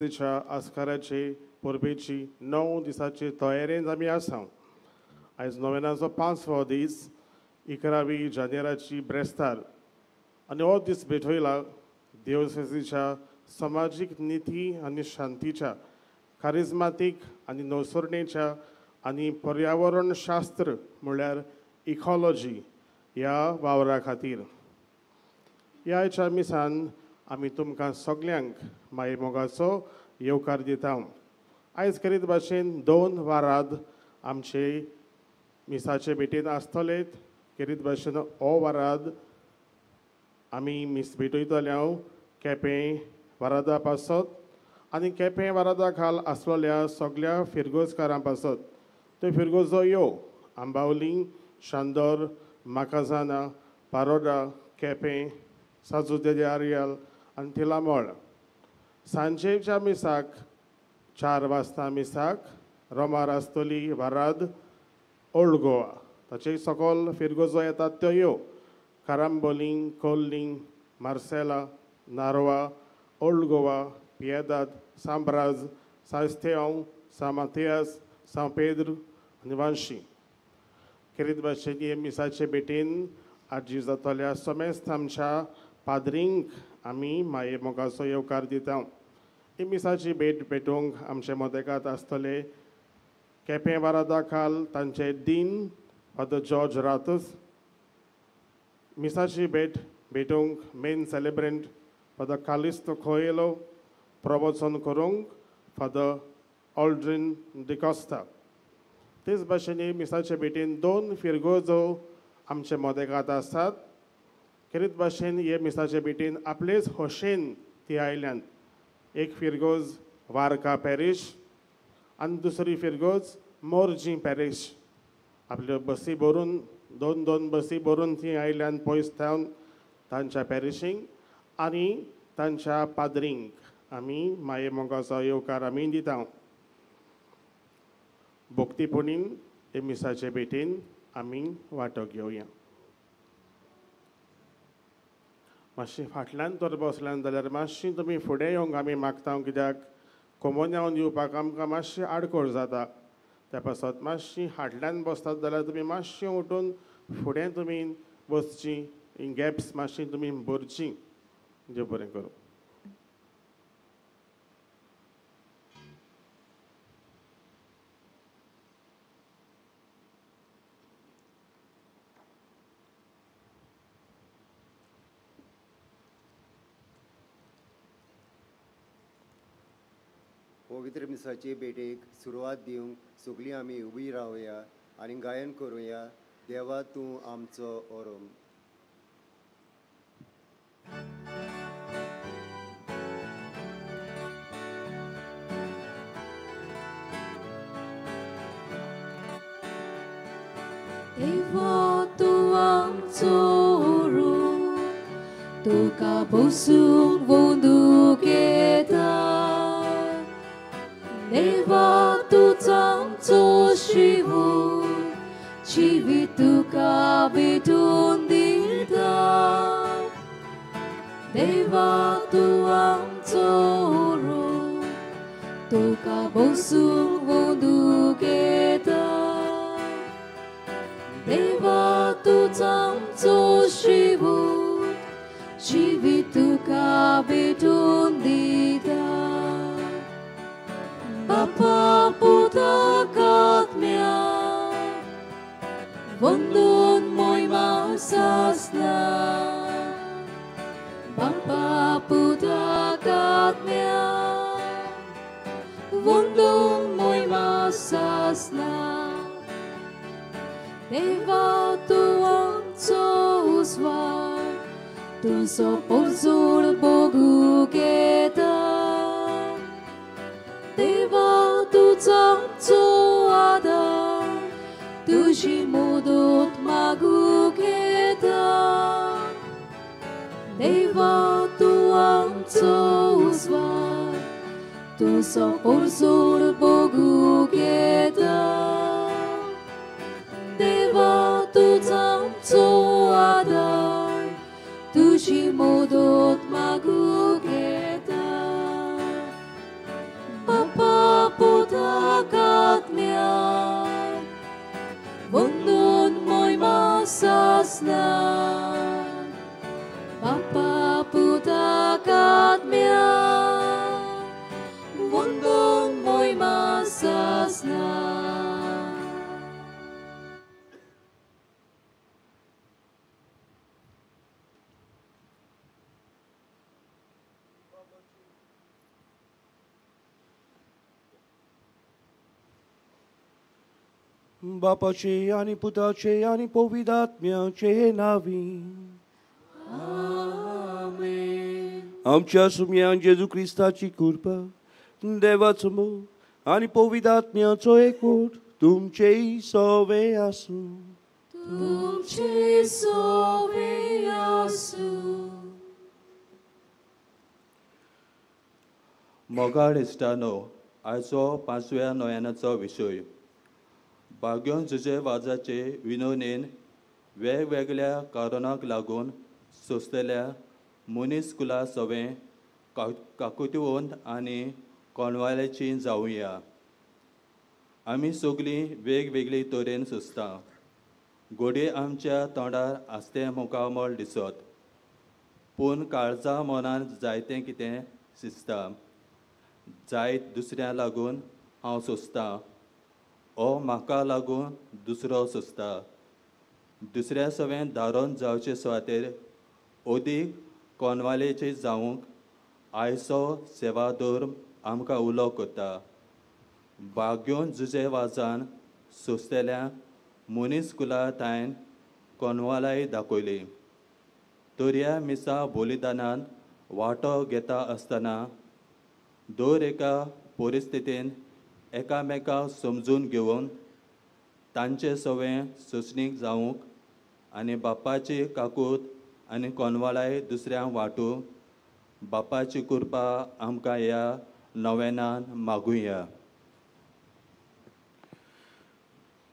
दिसा आस्काराची परबेची 9 दिसाची तयारेन आमी आसा. आयज नोवेनाचो 5वो दीस 11 जानेराची ब्रेस्तार आनी हो दीस भेटयला दिवसेसीच्या समाजीक निती आनी शांतीच्या कारिझमातीक आनी नवसरणेच्या आनी पर्यावरण शास्त्र म्हळ्यार इकॉलॉजी ह्या वावरा खातीर. ह्या आयच्या मिसान आमी तुमकां सगल्यांक माये मोगाचो येवकार दिता. आयज करीत भाशेन 2 वरांत आमचे मिसाचे भेटेन आसतले. करीत भाशेन हो वरांत आमी मीस भेटयतले केपें वरादा पासत आनी केपें वरादा खाल आसलेल्या सगळ्या फिरगोजकारां पासत. त्यो फिरगोजो यो आंबावली, शांदोर, माकाजाना, पारोडा, केपें, साजुद्दे de Ariel आनी तिलामोळ. सांजेच्या मिसाक 4 वाजता मिसाक रोमार आसतली वराद ओल्ड गोवा. ताचे सकयल फिरगोजो येतात त्यो यो कारांबोलीं, कोल्लीं, मार्सेला, नारवा, ओल्ड गोवा, पिएदाद, सांब्राज, सायस्तेंव, सा मातियास, सा पेद्र आनी वांशी. करीत भाशेन हे मिसाचे भेटेन आजी जातल्या समेस्त आमच्या पाद्रींक आमी माये मोगाचो येवकार दिता. ही मिसाची भेट भेटूंक आमचे मदेकात आसतले केपें वरादा खाल तांचे डीन फादर जॉर्ज रातस. मिसाची भेट भेटूंक मेन सेलेब्रंट फादर कालिस्तो कोएलो. प्रवचन करूंक फादर ऑल्ड्रीन डिकॉस्टा. तेच भाशेन मिसाचे भेटेन 2 फिरगोजो आमचे मदेकात आसात. करीत भाशेन हे मिसाचे भेटेन आपलेच खोशेन ती आयल्यान. एक फिरगोज वार्का पॅरीश आनी दुसरी फिरगोज मोर्जी पॅरीश. आपल्यो बसी भरून 2 बसी भरून ती आयल्यान पयस थावन तांच्या पॅरिशींक आनी तांच्या पाद्रींक आमी माये मोगाचो येवकार आमी दिता. भोक्तीपणीन हे मिसाचे भेटेन आमी वांटो घेवया. मातशी फाटल्यान तर बसल्यान जाल्यार मातशी तुमी फुडें येवंक आमी मागता. कित्याक कोमोन्यावन येवपाक आमकां मातशी आडकोळ जाता. त्या पासत मातशी फाटल्यान बसतात जाल्यार तुमी मातशी उठून फुडें तुमी बसचीं. गॅप्स मातशी तुमी भरचीं. देव बरें करूं. पवित्र मिसाचे भेटेक सुरवात दिवंक सगळीं आमी उबी रावया आनी गायन करुया. देवा तूं आमचो ओरोम. Dewa tu amco orom, tuka bosung wondu kita. Dewa tu amco shivu, chivi tuka betun dita. Dewa tu amco orom, tuka bosung wondu kita. Dewa tu amco shivu, chivi tuka betun dita. Bapa putra katmia, wondon moi masasna. Bapa putra katmia, wondon moi masasna. Dewa tu amco uzvar, tu so pozor Bogu kita. Dewa tu amco adar, tuji modot magu kita. Dewa tu amco uzvar, tu so pozor Bogu kita. Dewa tu amco adar, tuji modot magu kita. बापाचे आणि पुताचे आणि पवित्रात्म्याचे नावी आमच्या सुम्यान जेजू क्रिस्ताची कृपा देवाचो मोग आणि पवित्रात्म्याचो एकवट तुमचेय सोवे आसूं. तुमचे सोवे आसूं. मोगाळ इश्टानो, आयचो 5व्या नोयानाचो विशय. भाग्योन झुजे वाजाचे विनोनेन वेगवेगळ्या कारणांक लागून सोंसलेल्या मुनीस्कुला सवे काकुटवंत आनी कोणवालेची जावुया. आमी सगळीं वेगवेगळी तरेन सोंसता. घोडये आमच्या तोंडार आसते मुखामळ दिसत, पूण काळजा मनान जायतें कितें शिजता. जायत दुसऱ्या लागून हांव सोंसतां, ओ म्हाका लागून दुसरो सोंसता. दुसऱ्या सवें दारोन जावचे सुवातेर ओदीक कोनवालेचे जावंक आयचो सेवादोर आमकां उलो करता. भाग्योन झुजे वाजान सोंसलेल्या मुनीस्कुलातायन कोनवालाय दाखयली. तोरया मिसा बलिदानान वांटो घेता आसतना दर एका परिस्थितीन एकामेकाक समजून घेवन तांचे सवें सोंसणीक जावंक आनी बापाची काकूट आनी कोनवाळाय दुसऱ्यांक वांटूंक बापाची कृपा आमकां ह्या नोवेनान मागुया.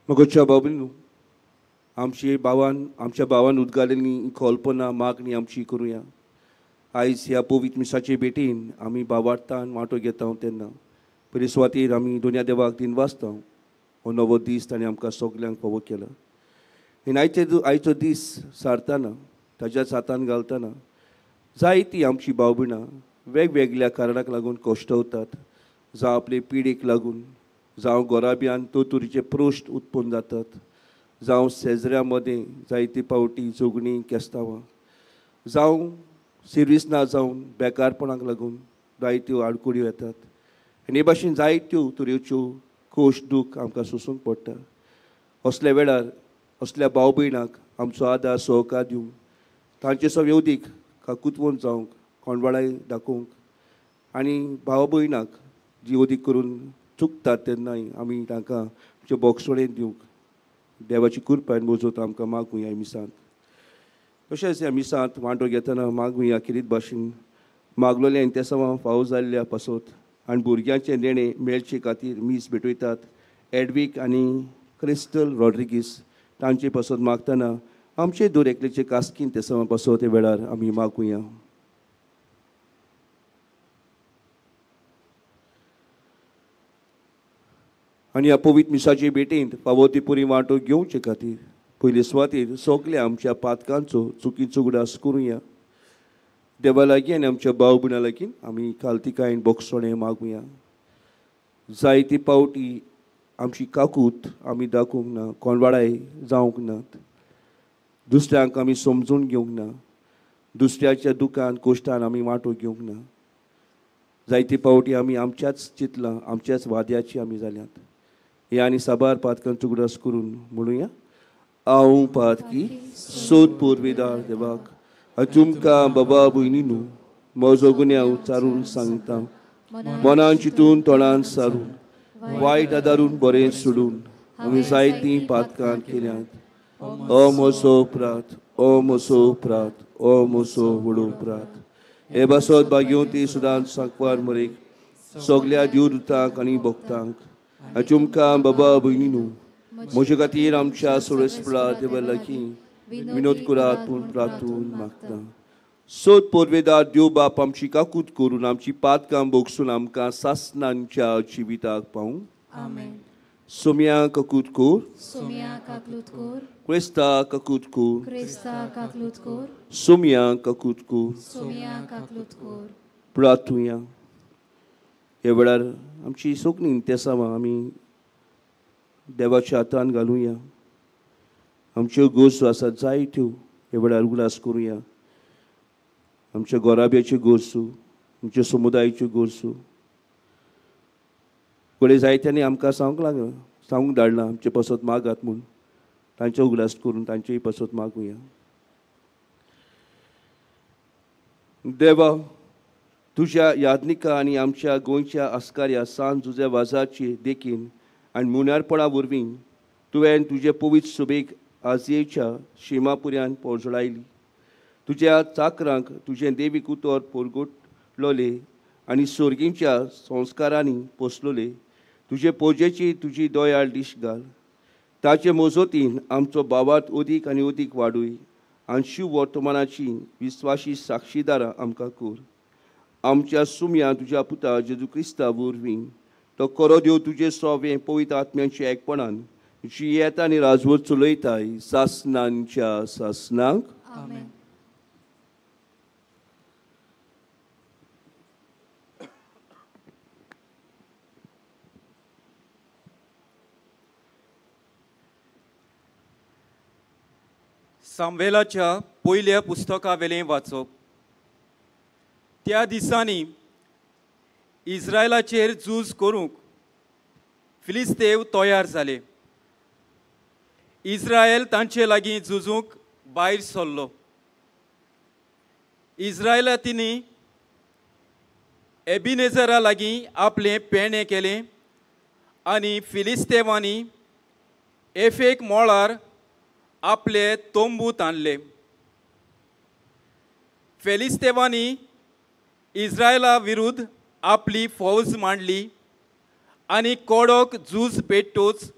मगोच्या बाबलीनो आमच्या भावान उद्गारिल्ली कल्पना मागणी आमची करुया. आयज ह्या पवित्र मिसाचे भेटेन आमी भावार्थान वांटो घेता तेन्ना पयली सुवातेर आमी दोनया देवाक दिन वाचता. हो नवो दीस ताणें आमकां सगल्यांक फावो केला. आयचो दीस सारतना ताच्याच हातान घालतना जायतीं आमची भाव भयणां वेगवेगळ्या कारणाक लागून कोश्टवतात. जावं आपले पिडेक लागून, जावं घोराब्यान तोतुरीचे प्रोश्ट उत्पन्न जातात, जावं शेजऱ्यां मदें जायती पावटी झगडीं केस्तांवां, जावं सर्वीस ना जावन बेकारपणाक लागून जायत्यो आडकुड्यो येतात. आनी हे भाशेन जायत्यो तरेच्यो खोश दूख आमकां सोंसूंक पडटा. असल्या वेळार असल्या भाव भयणाक आमचो आदार सहकार दिवंक, तांचे सवे उदीक काकुतवंत जावंक, कोणवाळाय दाखोवंक आनी भाव भयणाक जी उदीक करून चुकतात तेन्नाय आमी तांकां आमचे बोगसोडेन दिवंक देवाची कृपा आनी मोजत आमकां मागुया ह्या मिसांत. तशेंच ह्या मिसांत वांटो घेतना मागुया किरीत भाशेन मागलोले आनी त्या सवां फावो जाल्ल्या पासत आनी भुरग्यांचे नेणे मेळचे खातीर मीस भेटयतात एडवीक आनी क्रिस्टल रॉड्रिगीस तांचे पासत मागतना आमचे दोर एकलेचे कास्कीन ते सवां पासत ते वेळार आमी मागुया. आनी ह्या पवित्र मिसाचे भेटेंत फावो ती पुरी वांटो घेवचे खातीर पयले सुवातेर सगल्या आमच्या पातकांचो चुकीचो उगडास करुया. देवा लागीं आनी आमच्या भाव भयणां लागीं आमी खालतिकायेन बोगसोडें मागुया. जायती पावटी आमची काकूट आमी दाखोवंक ना, कोणवाळाय जावंक नात, दुसऱ्यांक आमी समजून घेवंक ना, दुसऱ्याच्या दुखान कोश्टान आमी वांटो घेवंक ना. जायती पावटी आमी आमच्याच चिंतलां, आमच्याच वाद्याची आमी जाल्यात. हे आनी साबार पातकांचो उगडास करून म्हणुया. हांव पातकी सोद पोरवेदार देवाक तुमकां बाबा भयणीनू म्हजो गुन्यांव चारून सांगता. मनान चिंतून तोंडान सारून वायट आदारून बरें सोडून आमी जायतीं पातकां केल्यांत. ओ म्हजो प्रात, ओ म्हजो प्रात, ओ म्हजो व्हडो प्रात. हे बसत भाग्यो ती सुदांत सांकवार मरेक सगल्या दिवदूतांक आनी भक्तांक तुमकां बाबा भयणीनू म्हजे खातीर आमच्या सोळेस्पळा देवा लागीं विनोद करात पूण प्रार्थून मागता. सोद पोरवेदार देव बाप आमची काकूट करून आमची पातकां भोगसून आमकां सासणांच्या जिविताक पावूं. सोम्या काकूट कोर, सोम्या काकलूत कोर, क्रिस्ता काकूट कोर, क्रिस्ता काकलूत कोर, सोम्या काकूट कोर. सोम्या काकलूत कोर. प्रार्थुया. हे वेळार आमची सोगलीं त्या सावा आमी देवाच्या हातान घालुया. आमच्यो गोरसो आसात जायत्यो हे वेळार उगडास करुया. आमच्या गोराब्याच्यो गोरसो, आमच्या समुदायाच्यो गोरसो. फुडें जायत्यांनी आमकां सांगूंक लागला सांगूंक धाडला आमचे पसत मागात म्हूण तांचे उगडास करून तांचेय पसत मागुया. देवा, तुझ्या याज्ञिका आनी आमच्या गोंयच्या आस्काऱ्या सांत जुझे वाजाचे देखीन आनी मुन्यारपणा वरवीं तुवें तुजे पवित्र सुबेक आजयेच्या शिमापुऱ्यान पोरजोडायली. तुज्या चाकरांक तुजें देवीक उतर पोरगोटलोले आनी सोर्गींच्या संस्कारांनी पोसलोले. तुजे पोजेची तुजी दोयाळ दिश घाल. ताचे मोजोतीन आमचो भावार्थ ओदीक आनी ओदीक वाडूय आनी शिव वर्तमानाची विस्वाशी साक्षीदारां आमकां कर. आमच्या सुम्या तुज्या पुता जेजू क्रिस्ता वरवीं तो खरो देव तुजे सोवें पवित्र आत्म्याच्या एकपणान जी येता आनी राजवट चलयताय सासनांच्या सासनांक. आमेन. सामवेलाच्या पयल्या पुस्तका वेलें वाचप. त्या दिसांनी इस्रायलाचेर झूज करूंक फिलिस्तेव तयार जाले. इस्रायल तांचे लागीं झुजूंक भायर सरलो. इस्रायलांनी एबिनेझरा लागीं आपलें पेणे केलें आनी फिलिस्तेवांनी एफेक मोळार आपले तोंबू ताणले. फिलिस्तेवांनी इस्रायला विरुद्ध आपली फौज मांडली आनी कडक झूज पेटोवच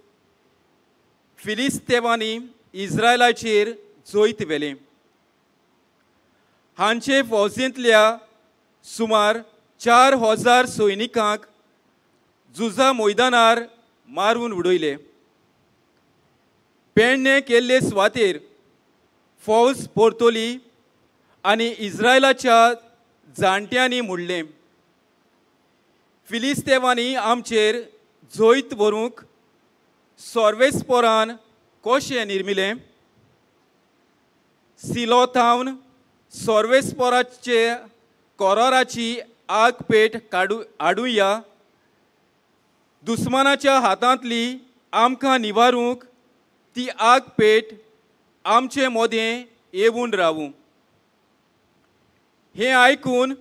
फिलिस्तेवांनी इस्रायलाचेर जोईत व्हेलें. हांचे फौजेंतल्या सुमार 4,000 सैनिकांक झुजा मैदानार मारून उडयले. पेडणे केल्ले सुवातेर फौज परतली आनी इस्रायलाच्या जाणट्यांनी म्हणलें, फिलिस्तेवांनी आमचेर जोईत व्हरूंक सोर्वेस्पोरान कशें निर्मिलें. सिलोथावन सोर्वेस्पोराचे कोराराची आग पेट हाडुया. दुस्मानाच्या हातांतली आमकां निवारूंक ती आग पेट आमचे मोदें येवून रावूं. हें आयकून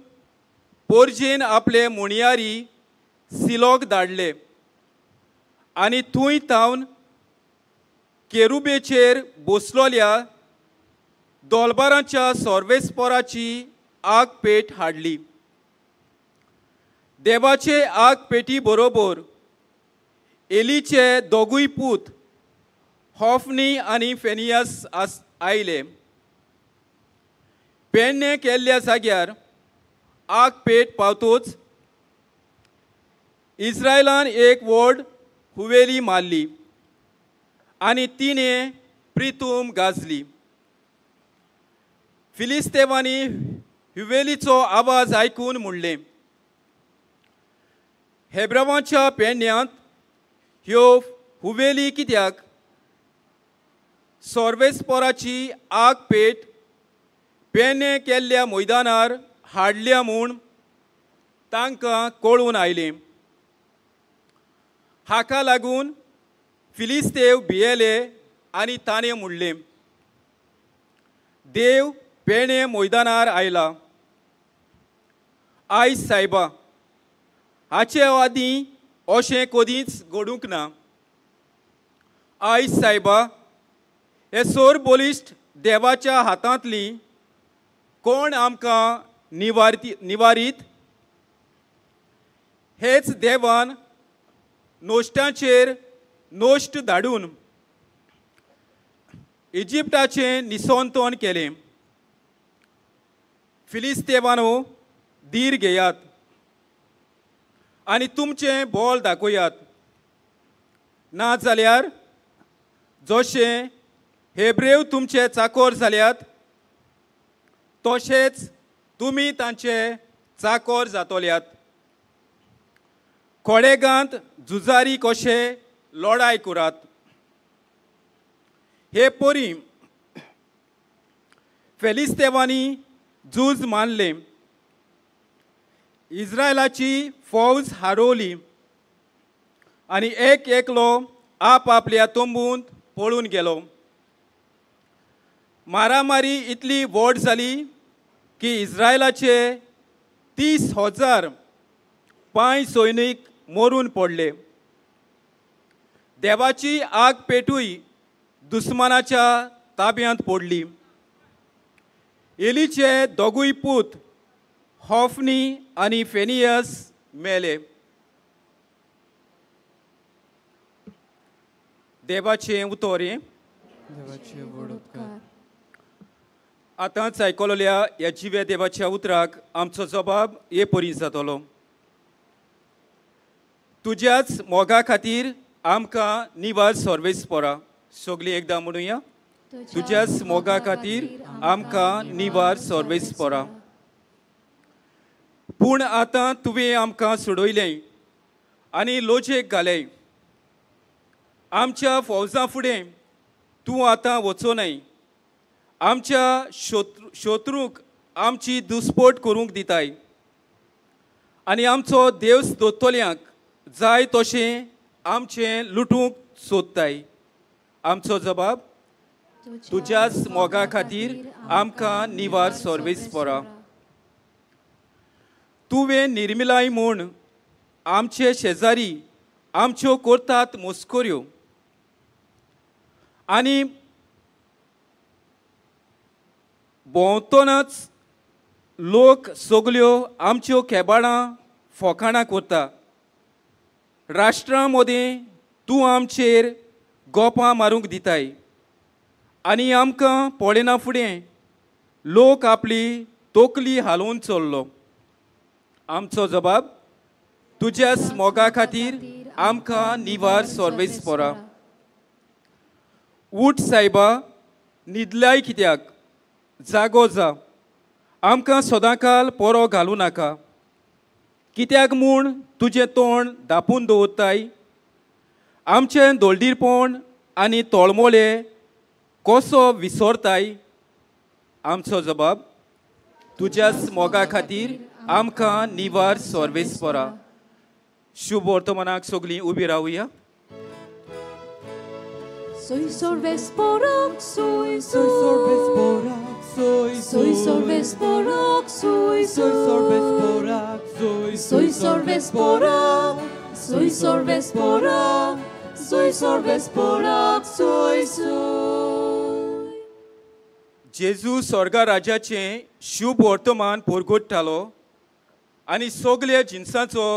पोरजेन आपले मुणयारी सिलोक धाडले आनी थंय तावन केरुबेचेर बसलोल्या दोलबाराच्या सोर्वेस्पोराची आग पेट हाडली. देवाचे आग पेटी बरोबर एलीचे दोगूय पूत हॉफनी आनी फेनियास आयले. पेडणे केल्ल्या जाग्यार आग पेट पावतोच इस्रायलान एक व्हड हुवेली मारली आनी तिणें प्रितूम गाजली. फिलिस्तेवांनी हुवेलीचो आवाज आयकून म्हणलें, हेब्रोनाच्या पेडण्यांत ह्यो हुवेली कित्याक? सोर्वेस्पोराची आग पेट पेडणे केल्ल्या मैदानार हाडल्या म्हूण तांकां कळून आयलें. हाका लागून फिलिस्तेव भियेले आनी ताणें म्हणलें, देव पेडणे मैदानार आयला. आयज सायबा, हाचे आदीं अशें कधीच घडूंक ना. आयज सायबा, हे सोर बलिश्ट देवाच्या हातांतली कोण आमकां निवारीत? हेच देवान नोश्टांचेर नोश्ट धाडून इजिप्टाचें निसंतोण केलें. फिलिस्तेवानो, धीर घेयात आनी तुमचें बोल दाखयात. नाजाल्यार जशें हेब्रेव तुमचे चाकोर जाल्यात तशेंच तुमी तांचे चाकोर जातोल्यात. खोडेगांत झुजारी कशे लढाय करात. हे पोरी, फिलिस्तेवांनी झूज मानले. इस्रायलाची फौज हारवली आनी एक एकलो आपल्या तोंबूंत पळून गेलो. मारामारी इतली व्हड जाली की इस्रायलाचे 30,000 पांय सैनीक मरून पडले. देवाची आग पेटूय दुस्मानाच्या ताब्यांत पडली. एलीचे दोगूय पूत हॉफनी आनी फेनियस मेले. देवाचे उतोरे देवाचे व्हड उपकार. आतांच आयकलोल्या ह्या जिव्या देवाच्या उतराक आमचो जबाब हे परी जातलो. तुज्याच मोगा खातीर आमकां निवास सर्वेस पोरा. सगळीं एकदां म्हणुया. तुज्याच मोगा खातीर आमकां निवार सर्वेस पोरा. पूण आतां तुवें आमकां सोडयलें आनी लोचयेक घालें. आमच्या फौजां फुडें तूं आतां वचो न्हय. आमच्या शत्रूक आमची दुस्पोट करूंक दिताय आनी आमचो देवस दोतोल्यांक जाय तशें आमचें लुटूंक सोदताय. आमचो जबाब तुज्याच मोगा खातीर आमकां निवार सर्वेस पोरा. तुवें निर्मिलाय म्हूण आमचे शेजारी आमच्यो करतात मस्कोऱ्यो आनी भोंवतोनच लोक सगल्यो आमच्यो केबाडां फोकाणां करता. राष्ट्रां मदें तूं आमचेर गोपां मारूंक दिताय आनी आमकां पळयना फुडें लोक आपली तोकली हालोवन चल्लो. आमचो जबाब तुज्याच मोगा खातीर आमकां निवार सर्वेस पोरा. उठ सायबा, न्हिदलाय कित्याक? जागो जा. आमकां सदांकाल पोरो घालूं नाका. कित्याक म्हूण तुजें तोंड धांपून दवरताय? आमचें दोळदीरपण आनी तोळमोळे कसो विसरताय? आमचो जबाब तुज्याच मोगा खातीर आमकां निवार सर्वेस पोरा. शुभ वर्तमानाक सगळीं उबी रावुया. Soy sorbes porok, soy sorbes porok, soy sorbes porok, soy sorbes porok, soy sorbes porok, soy sorbes porok, soy sorbes porok, soy. जेजू स्वर्गा राजाचें शुभ वर्तमान परगट्टालो आनी सगल्या जिन्सांचो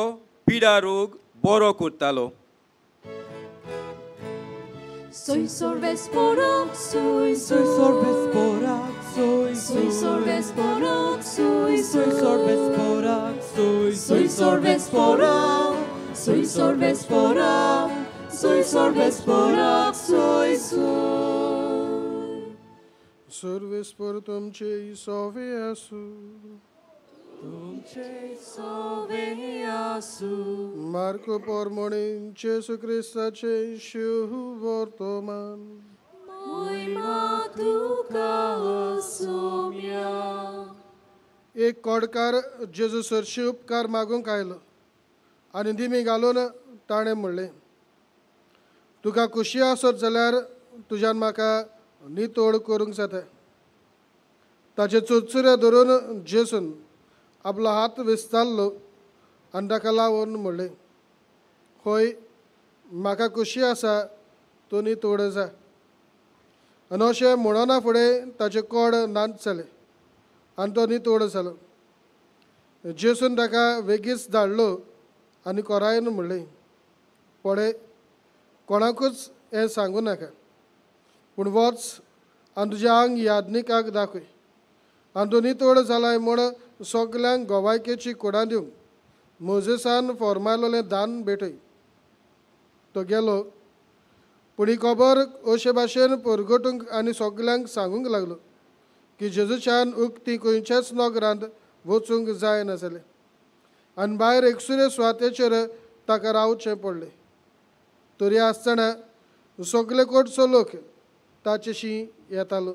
पिडा रोग बरो करतालो. Soy sorbes porok, soy sorbes porok, soy sorbes porok, soy sorbes porok, soy sorbes porok, soy sorbes porok, soy sorbes porok, soy. Servis por तुमचे सोवे आसू. मार्को पोरमोणीन जेसू क्रिस्ताचे शुभ वर्तमान. एक कोडकार जेजू सरशी उपकार मागूंक आयलो आनी दिमी घालून ताणें म्हणलें, तुका खुशी आसत जाल्यार तुज्यान म्हाका नितोड करूंक जाता. ताचे चुरचुरे धरून जेसून आपलो हात विस्तारलो आनी ताका लावून म्हणलें, होय, म्हाका खुशी आसा, तूं नितोड जा. आनी अशें म्हणना फुडें ताचे कोड नाच जाले आनी तो नितोड जालो. जेसून ताका वेगीच धाडलो आनी कोरायेन म्हणलें, पळय, कोणाकूच हें सांगूं नाका, पूण वच आनी तुजें आंग यादनिकाक दाखय आनी तूं नितोड जालाय म्हूण सगल्यांक गोवायकेची कुडां दिवंक मोजेसान फॉर्मायलोलें दान भेटय. तो गेलो, पूण ही खबर अशे भाशेन परगटूंक आनी सगल्यांक सांगूंक लागलो की जेजूच्यान उक्ती खंयच्याच नोगरांत वचूंक जायना जालें आनी भायर एकसुरे सुवातेचेर ताका रावचें पडलें. तरी आसतना सगळे कडचो लोक ताचेशी येतालो.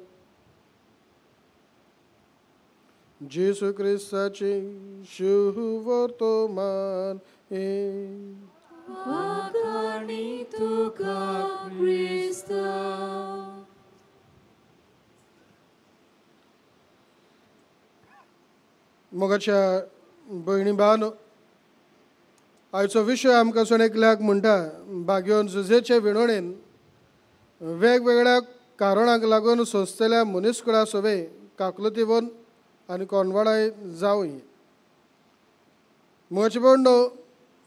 जेसू क्रिस्ताचे शुभ वर्तमान. वाखाणी तुका क्रिस्ता. मोगाच्या भयणी भावांनो, आयचो विशय आमकां सोणेकल्याक म्हणटा भाग्योन झुजेचे विणवणेन वेगवेगळ्या कारणांक लागून सोंसतल्या मनीसकुळा सोबे काकुलतीवन आनी कोणवाडाय जावं. मोगाचे भयणो,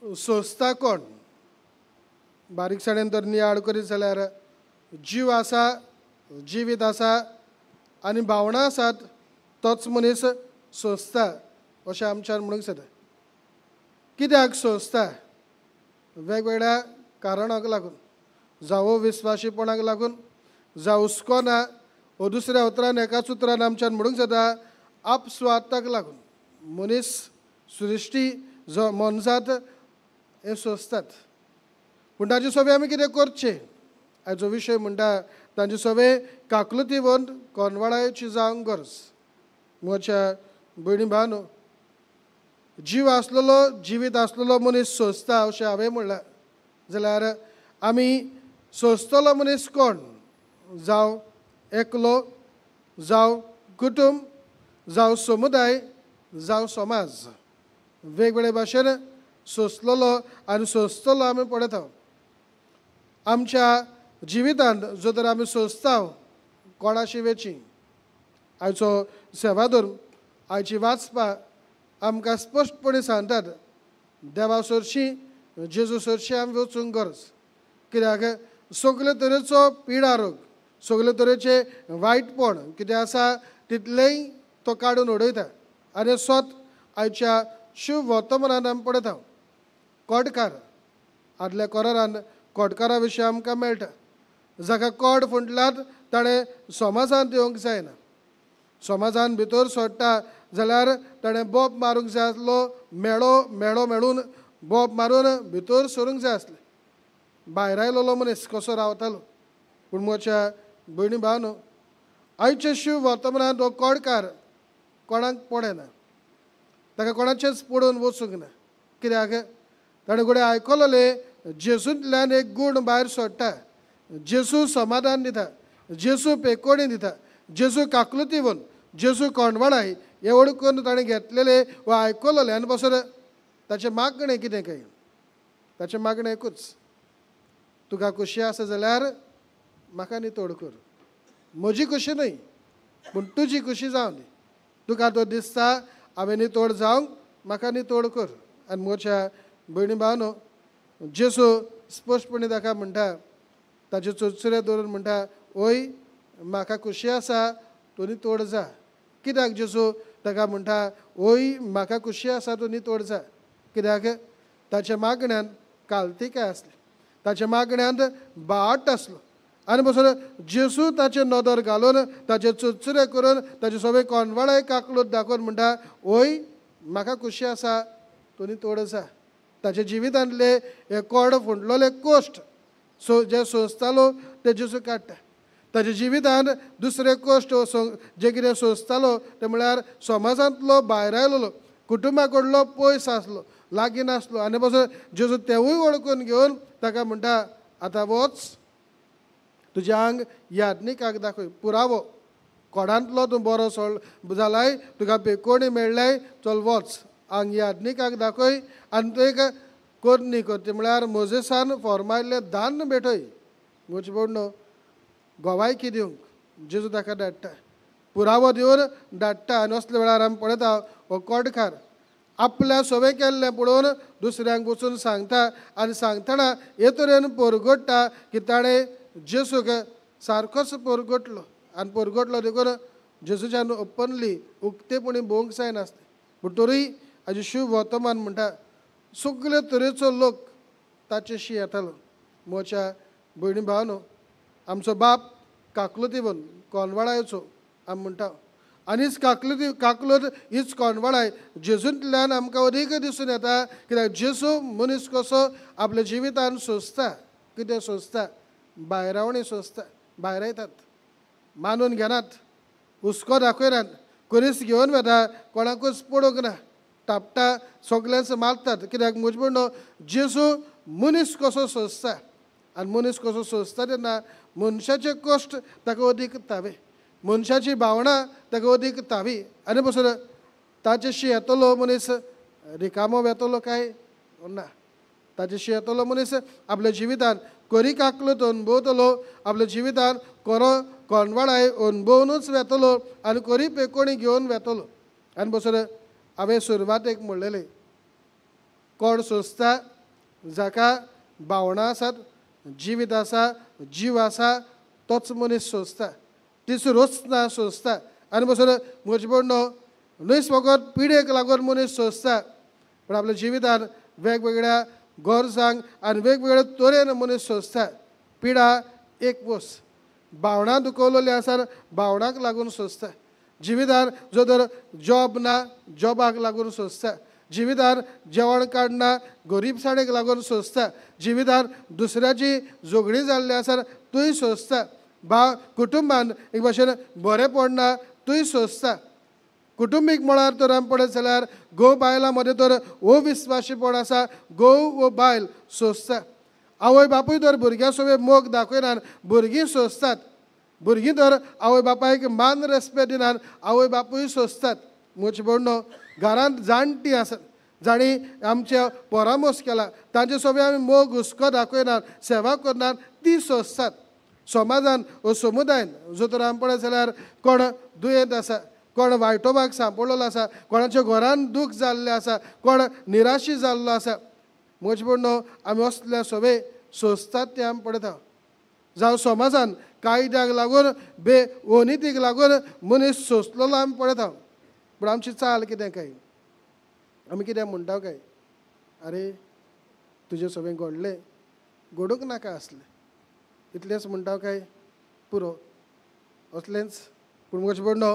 सोंसता कोण? बारीकसाणेन तर नियाळ करीत जाल्यार जीव आसा, जिवीत आसा आनी भावना आसात तोच मनीस सोंसता अशें आमच्यान म्हणूंक जाता. कित्याक सोंसता? वेगवेगळ्या कारणांक लागून, जावं विस्वाशीपणाक लागून, जावं हुस्को ना, वो दुसऱ्या उतरान एकाच उतरान आमच्यान म्हणूंक जाता आपस्वार्थाक लागून मनीस सृश्टी जो मनजात हे सोंसतात. पूण ताचे सोबे आमी कितें करचें? हाचो विशय म्हणटा तांचे सोबे काकुलतीवन कोनवाडायची जावंक गरज. म्हज्या भयणी भावांनो, जीव आसलेलो, जिवीत आसलेलो मनीस सोंसता अशें हांवें म्हणलां. जाल्यार आमी सोंसतलो मनीस कोण? जावं एकलो, जावं कुटुंब, जावं समुदाय, जावं समाज. वेगवेगळे भाशेन सोंसलेलो आनी सोंसतलो आमी पळयता. आमच्या जिवितांत जो तर आमी सोंसता कोणाशी वेची. आयचो सेवादूर आयची वाचपा आमकां स्पश्टपणे सांगतात देवा सरशी, जेजू सरशी आमी वचूंक गरज. कित्याक सगळे तरेचो पिडा रोग, सगळे तरेचे वायटपण कितें आसा तितलेंय तो काडून उडयता. आनी स्वत आयच्या शुभ वर्तमानांत आमी पळयता कोडकार. आदल्या कोरारान कोडकारा विशीं आमकां मेळटा. जाका कोड फुटलात ताणें समाजांत येवंक जायना. समाजान भितर सोडटा जाल्यार ताणें बोब मारूंक जाय आसलो, मेळो मेळून बोब मारून भितर सरूंक जाय आसलें. भायर आयलोलो मनीस कसो रावतालो. पूण म्हज्या भयणी भावांनो, आयचे शिव वर्तमानांत हो कोडकार कोणाक पडना. ताका कोणाचेंच पडून वचूंक ना. कित्याक ताणें घोडे आयकलोले जेजूंतल्यान एक गूण भायर सोडटा. जेजू समाधान दिता, जेजू पेकोणी दिता, जेजू काकुलतीवन, जेजू कोणवाडाय हे ओळखून ताणें घेतलेले वा आयकलोले. आनी पासून ताचें मागणें कितें काय? ताचें मागणें एकूच, तुका खुशी आसा जाल्यार म्हाका नितोड कर. म्हजी खुशी न्हय पूण तुजी खुशी जावं दी. तुका तो दिसता हांवें नितोड जावंक, म्हाका नितोड कर. आनी म्हज्या भयणी भावांनो, जेजू स्पश्टपणे ताका म्हणटा, ताचे चुरचुरे धरून म्हणटा, ओय म्हाका खुशी आसा, तूं नितोड जा. कित्याक जेजू ताका म्हणटा ओय म्हाका खुशी आसा, तूं नितोड जा? कित्याक ताच्या मागण्यांत कालतिकाय आसली, ताच्या मागण्यांत बाट आसलो. आनी पासून जेजू ताचे नदर घालून, ताचे चुरचुरे करून, ताचे सगळे कोणवाडाय काकलूत दाखोवन म्हणटा ओय म्हाका खुशी आसा, तूं नितोड जा. ताच्या जिवितांतले हे कोड फुटलोले कोश्ट जे सोंसतालो ते जेजू काडटा. ताच्या जिवितांत दुसरे कोश्ट जे कितें सोंसतालो ते म्हळ्यार समाजांतलो भायर आयलोलो, कुटुंबा कडलो पयस आसलो, लागीं नासलो. आनी पासून जेजू तेवूय वळखून घेवन ताका म्हणटा आतां वच, तुजें आंग याज्ञिकाक दाखय. पुरावो कोडांतलो तूं बरो जालाय, तुका पेकोणी मेळ्ळाय, चल वच आंग याज्ञिकाक दाखय आनी तूं एक कोरणी कर. ते म्हळ्यार मोजेसान फॉर्मायल्लें दान भेटय. म्हजे भयणो, गोवायकी दिवंक जेजू ताका धाडटा, पुरावो दिवन धाडटा. आनी असल्या वेळार आमी पळयता हो कोडकार आपल्या सवे केल्लें पळोवन दुसऱ्यांक वचून सांगता. आनी सांगतना हे तरेन परगट्टा की ताणें जेजूक सारकोच परगटलो. आनी परगटलो देखून जेजूच्यान ओपनली उक्तेपणी भोवंक जायनासलें. पूण तरी हाजें शुभ वर्तमान म्हणटा सगळे तरेचो लोक ताचेशी येतालो. म्हज्या भयणी भावांनो, आमचो बाप काकुलतीवन कोणवाडायचो आमी म्हणटा. आनीच काकुलत हीच कोणवाडाय जेजूंतल्यान आमकां अदीक दिसून येता. कित्याक जेजू मनीस कसो आपल्या जिवितान सोंसता. कितें सोंसता? भायरावणी सोंसता. भायर येतात, मानून घेनात, हुस्को दाखयनात, कोणीच घेवन वेता, कोणाकूच पडूंक ना. टापटा सगळ्यांच मारतात कित्याक म्हजे म्हणणो जेजू मनीस कसो सोंसता आनी मनीस कसो सोंसता तेन्ना मनशाचे कश्ट ताका अदीक तावे मनशाची भावना ताका अदीक तावी आनी पासून ताचेशी येतलो मनीस रिकामो येतलो काय ना ताचेशी येतलो मनीस आपल्या जिवितान कोरी काकलूत अनुभवतलो आपल्या जिवितान कोरो कोणवाडाय अनुभवूनच वेतलो आनी कोरी पेकोणी घेवन वेतलो आनी पासून हांवें सुरवातेक म्हणलेलें कोण सोंसता जाका भावना आसात जिवीत आसा जीव आसा तोच मनीस सोंसता ती रोचना सोंसता आनी पासून म्हजे म्हणणो न्हयच फकत पिडेक लागून मनीस सोंसता पूण आपल्या जिवितान वेगवेगळ्या गरजांक आनी वेगवेगळ्या तरेन मनीस सोंसता पिडा एक वस भावना दुखवलेली आसा भावनाक लागून सोंसता जिवितान जो तर जॉब ना जॉबाक लागून सोंसता जिवितान जेवण काडना गरीबसाणेक लागून सोंसता जिवितान दुसऱ्याची झगडी जाल्ली आसा तूंय सोंसता कुटुंबान एक भाशेन बरें पडना तूंय सोंसता कुटुंबीक मळार तर आमी पळयत जाल्यार घोव बायलां मदें तर अविस्वाशीपण आसा घोव वो बायल सोंसता आवय बापूय तर भुरग्यां सोबे मोग दाखयनात भुरगीं सोंसतात भुरगीं तर आवय बापायक मान रेस्पेद दिनात आवय बापूय सोंसतात म्हजें म्हणणो घरांत जाणटीं आसात जाणी आमच्या परामर्श केला तांचे सोबे आमी मोग हुस्को दाखयनात सेवा करनात ती सोंसतात समाजान वो समुदायान जो तर आमी पळयत जाल्यार कोण दुयेंत आसा कोण वायटोबाक सांपडलेलो आसा कोणाच्या घरान दूख जाल्लें आसा कोण निराशी जाल्लो आसा म्हजें म्हणणो आमी असल्या सोबे सोंसतात ते आमी पळयता जावं समाजान कायद्याक लागून बेअनितीक लागून मनीस सोंसलेलो आमी पळयता पूण आमची चाल कितें काय आमी कितें म्हणटा काय आरे तुजे सोबें घडलें घडूंक नाका आसलें इतलेंच म्हणटा काय पुरो असलेंच पूण म्हजें म्हणणो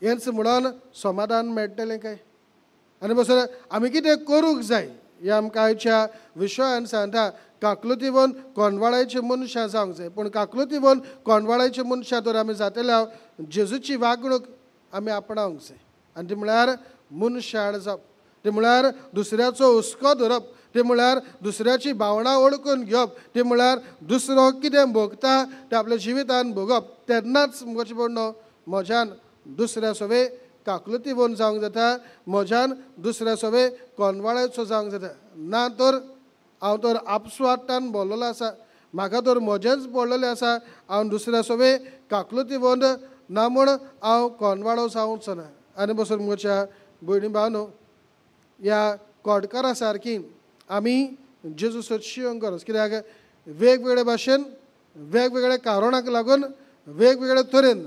हेंच म्हणून समाधान मेळटलें काय आनी पासून आमी कितें करूंक जाय हें आमकां आयच्या विशयान सांगता काकलुतीवन कोणवाडायचे मनशां जावंक जाय पूण काकलुतीवन कोणवाडायचे मनशां तर आमी जातल्या जेजूची वागणूक आमी आपणावंक जाय आनी ती म्हळ्यार मनशाळ जावप ती म्हळ्यार दुसऱ्याचो हुस्को धरप ती म्हळ्यार दुसऱ्याची भावना ओळखून घेवप ती म्हळ्यार दुसरो कितें भोगता तें आपल्या जिवितान भोगप तेन्नाच म्हजें म्हणणो म्हज्यान दुसऱ्या सोबे काकलुतीवन जावंक जाता म्हज्यान दुसऱ्या सोबे कोणवाडायचो जावंक जाता ना तर हांव तर आपसुवाटान बोल्लोलो आसा म्हाका तर म्हजेंच पडलेलें आसा हांव दुसऱ्या सोबे काकलुतीवन ना म्हूण हांव कोणवाडो जावचो ना आनी पासून म्हज्या भयणी भावनो ह्या कोडकारा सारकी आमी जेजू सोदशीं गरज कित्याक वेगवेगळे भाशेन वेगवेगळ्या कारणाक लागून वेगवेगळ्या तरेन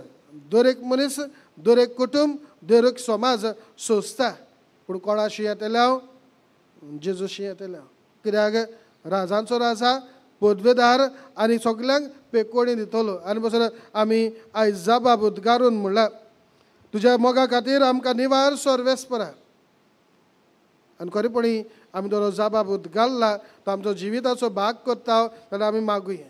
दर एक मनीस दर एक कुटुंब दर एक समाज सोंसता पूण कोणाशी येतले जेजूशी येतले कित्याक राजांचो राजा पदवेदार आनी सगल्यांक पेकोणी दितलो आनी पासून आमी आयज जाबाब उद्गारून म्हणला तुज्या मोगा खातीर आमकां निवार सर्वेस्परा आनी खरेपणी आमी तो जाबाब उद्गारला तो आमचो जिविताचो भाग करता जाल्यार आमी मागुया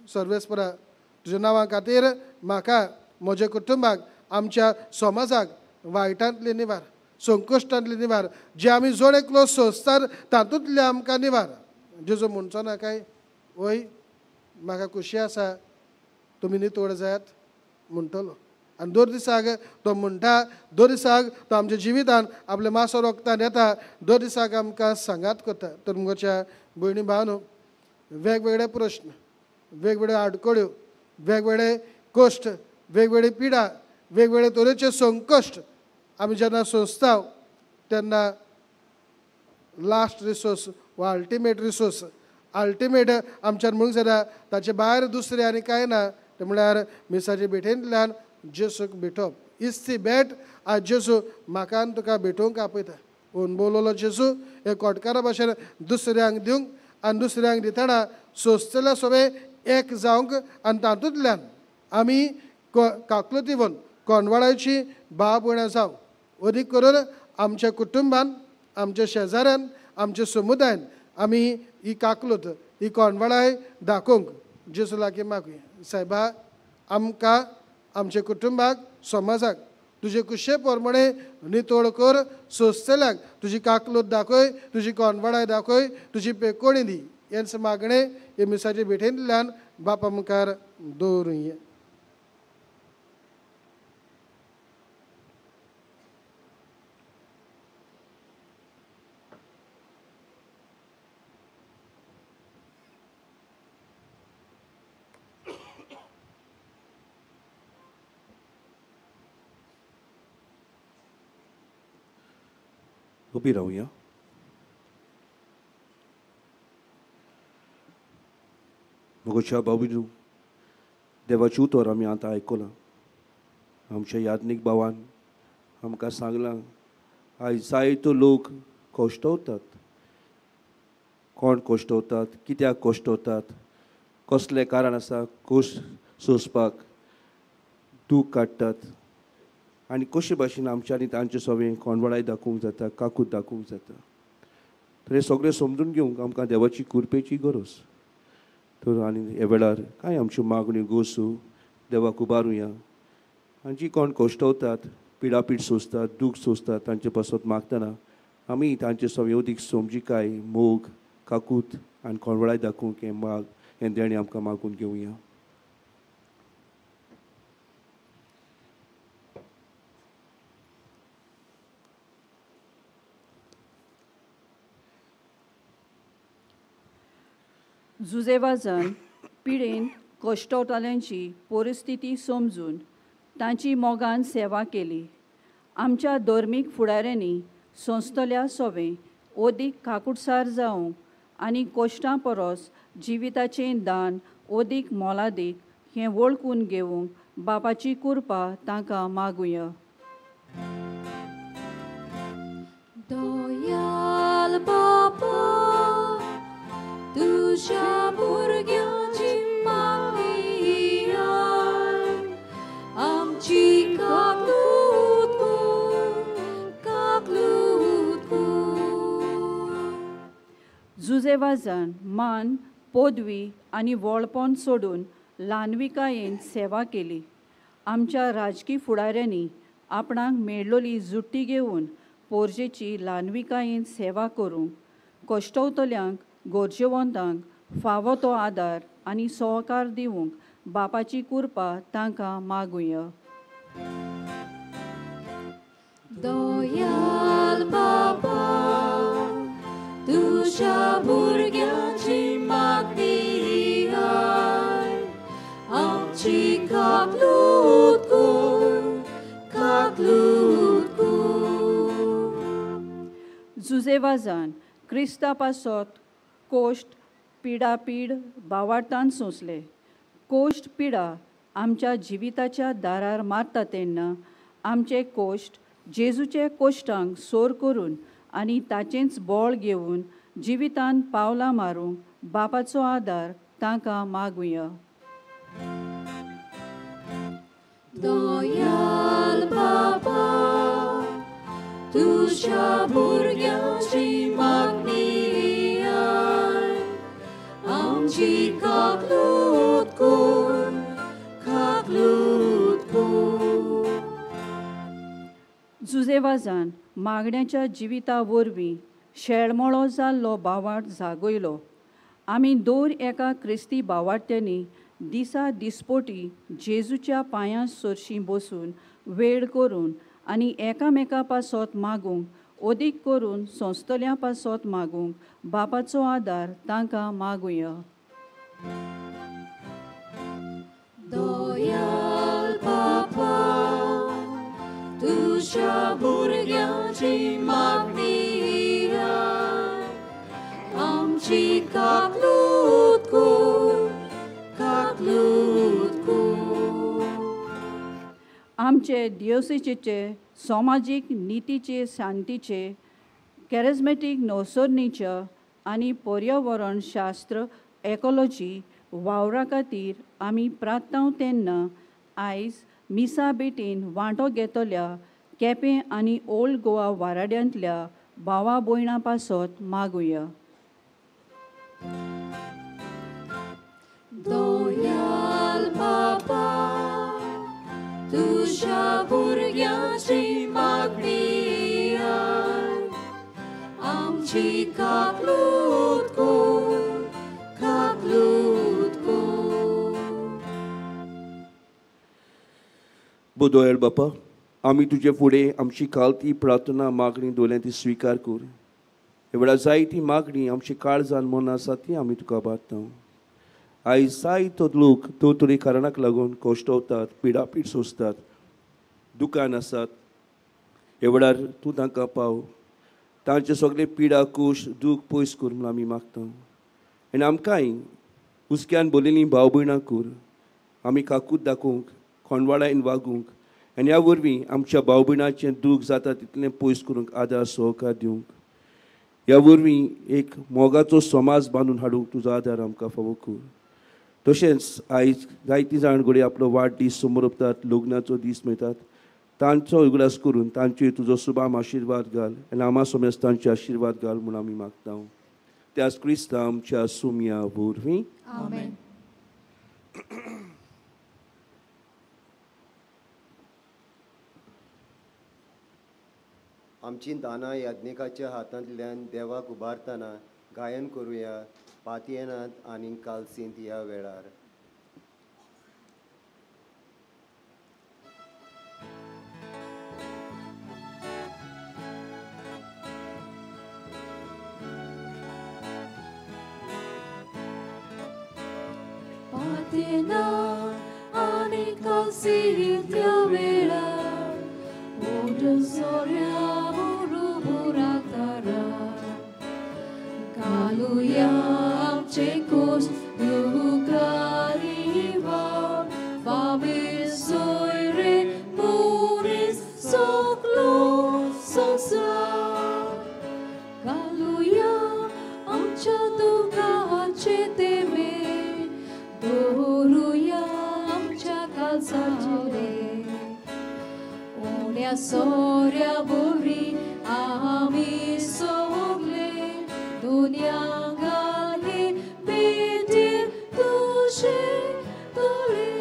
सर्वेस्परा तुज्या नांवा खातीर म्हाका म्हज्या कुटुंबाक आमच्या समाजाक वायटांतली निवार संकश्टांतली निवार जे आमी जोड एकलो सोंसतात तातूंतले आमकां निवार जेजू म्हणचो ना काय वय म्हाका खुशी आसा तुमी नितोड जायात म्हणटलो आनी दर दिसाक तो म्हणटा दर दिसाक तो आमच्या जिवितान आपले मासो रोगतान येता दर दिसाक आमकां सांगात करता तर म्हज्या भयणी भावनो वेगवेगळे प्रश्न वेगवेगळ्यो आडकोळ्यो वेगवेगळे कश्ट वेगवेगळी पिडा वेगवेगळे तरेचे संकश्ट आमी जेन्ना सोंसता तेन्ना लास्ट रिसोर्स वा अल्टिमेट रिसोर्स अल्टिमेट आमच्यान म्हणूंक जाता ताचे भायर दुसरें आनी कांय ना तें म्हळ्यार मिसाचे भेटेंतल्यान जेजूक भेटप इज ती भेट आज जेजू म्हाका आनी तुका भेटोवंक आपयता अणभवलेलो जेजू हे कोटकारा भाशेन दुसऱ्यांक दिवंक आनी दुसऱ्यांक दितना सोंसतल्या सोबे एक जावंक आनी तातूंतल्यान आमी काकलुतीवन कोणवाडायची भाव भयणां जावं अदीक करून आमच्या कुटुंबान आमच्या शेजाऱ्यान आमच्या समुदायान आमी ही काकलूत ही कोणवाडाय दाखोवंक जेजू लागीं मागुया सायबा आमकां आमच्या कुटुंबाक समाजाक तुजे कुशे प्रमाणे नितोड कर. सोंसतल्याक तुजी काकलूत दाखय, तुजी कोणवडाय दाखय, तुजी पेकोणी दी. हेंच मागणें हे मिसाचे भेटेंतल्यान बापा मुखार दवरूं. उभी राहूया. मोगोच्या बाबूजू देवाची उतर आमी आतां आयकलां. आमच्या याज्ञीक भावान आमकां सांगलां आयज जायतो लोक कोश्टवतात. कोण कोश्टवतात, कित्याक कोश्टवतात, कसलें कारण आसा कोश सोंसपाक, दूख काडटात आनी कशे भाशेन आमच्यांनी तांचे सवें कोणवडाय दाखोवंक जाता, काकूत दाखोवंक जाता. तर हें सगळें समजून घेवंक आमकां देवाची कृपेची गरज. तर आनी हे वेळार कांय आमच्यो मागण्यो गोसू देवाक उबारुया. आनी जीं कोण कोश्टवतात, पिडापीड सोंसतात, दूख सोंसतात, तांचे पासत मागतना आमी तांचे सवें अदीक समजिकाय, मोग, काकूत आनी कोणवडाय दाखोवंक हें देणें आमकां मागून घेवया. जुजेवाजान पिडेन कोश्टवताल्यांची परिस्थिती समजून तांची मोगान सेवा केली. आमच्या धर्मीक फुडाऱ्यांनी संस्थल्या सवें ओदीक काकूटसार जावंक आनी कोश्टां परस जिविताचें दान ओदीक मोलादीक हें वळखून घेवंक बापाची कृपा तांकां मागुया. दयाल बापा, तुझ्या भुरग्यांची मागणी आय. आमची काकलूत कर. जुजेवाजान मान, पदवी आनी वळपण सोडून ल्हानविकायेन सेवा केली. आमच्या राजकी फुडाऱ्यांनी आपणाक मेळ्ळोली जुट्टी घेवन पोरजेची ल्हानविकायेन सेवा करूंक कोश्टवतल्यांक, गरजेवंतांक फावो तो आदार आनी सहकार दिवंक बापाची कृपा तांकां मागुया. दयाल बापा, तुझ्या भुरग्यांची मागणी आय. आमची काकलूत कर, काकलूत कर. जुजेवाजान क्रिस्ता पासत कोश्ट, पिडापीड भावार्थान सोंसले. कोश्ट, पिडा आमच्या जिविताच्या दारार मारता तेन्ना आमचे कोश्ट जेजूचे कोश्टांक सोर करून आनी ताचेंच बोळ घेवन जिवितान पावलां मारूंक बापाचो आदार तांकां मागुया. दयाल बापा, तुझ्या भुरग्यांची मागणी आय. आमची काकलूत कर, काकलूत कर. जुजेवाजान मागण्याच्या जिविता वरवीं शेळमळो जाल्लो भावार्थ जागयलो. आमी दर एका क्रिस्ती भावार्थ्यांनी दिसा दिसपोटी जेजूच्या पांयां सरशीं बसून वेळ करून आनी एकामेका पासत मागूंक अदीक करून संस्थल्या पासत मागूंक बापाचो आदार तांकां मागुया. दयाल बापा, तुझ्या भुरग्यांची मागणी आय. आमची काकलूत कर, काकलूत कर. आमचे दियोसेसीचे सामाजीक नितीचे, शांतीचे, कॅरिझमॅटीक नवसरणीच्या आनी पर्यावरण शास्त्र इकॉलॉजी वावरा खातीर आमी प्रार्थना तेन्ना आयज मिसा बेटीन वांटो घेतल्या केपें आनी ओल्ड गोवा वाराड्यांतल्या भावा भयणां पासत मागुया. दयाल बापा, तुझ्या भुरग्यां आमची काकलूत कर, काकलूत कर. बोदोयल बापा, आमी तुजे फुडें आमची कालती प्रार्थना मागणी दवरल्या ती स्विकार कर. हे वेळार जायती मागणी आमची काळजान मन आसा ती आमी तुका बारता. आयज जायतो लोक तोतरी कारणाक लागून कोश्टवतात, पिडापीड सोंसतात, दुकान आसात. हे वेळार तूं तांकां पाव, तांचे सगळे पिडा कुश दूख पयस कर म्हूण आमी मागता. आनी आमकांय हुस्क्यान बोलिल्लीं भाव भयणां कर. आमी काकूत दाखोवंक, खोंडवाडायन वागूंक आनी ह्या वरवीं आमच्या भाव भयणाचें दूख जाता तितलें पयस करूंक आदार सहकार दिवंक. ह्या वरवीं एक मोगाचो समाज बांदून हाडूंक तुजो आदार आमकां फावो कर. तशेंच आयज जायतीं जाण घडये आपलो वाडदीस समोर उपतात, लग्नाचो दीस मेळटात. तांचो उगडास करून तांचेर तुजो सुबाम आशिर्वाद घाल आनी आमा समेज तांचे आशिर्वाद घाल म्हूण आमी मागता. त्याच क्रिस्ता आमच्या सुमया वरवीं. आमेन. आमची दानां याज्ञिकाच्या हातांतल्यान देवाक उबारतना गायन करुया पातयेनांत आनी कालसींत ह्या वेळार. पातयेना आनी कालसींत ह्या वेळार ओड सोऱ्या घालुया आमचे कोश युगारीवर फामील सोयरे मुनीस सगलो संसार. घालुया आमच्या दुखाचे तेमे दवरुया आमच्या काळजाचेर. ओण्या सोऱ्या बोरी आमी सगले दुनिया गाले बेटे तुझे तोले.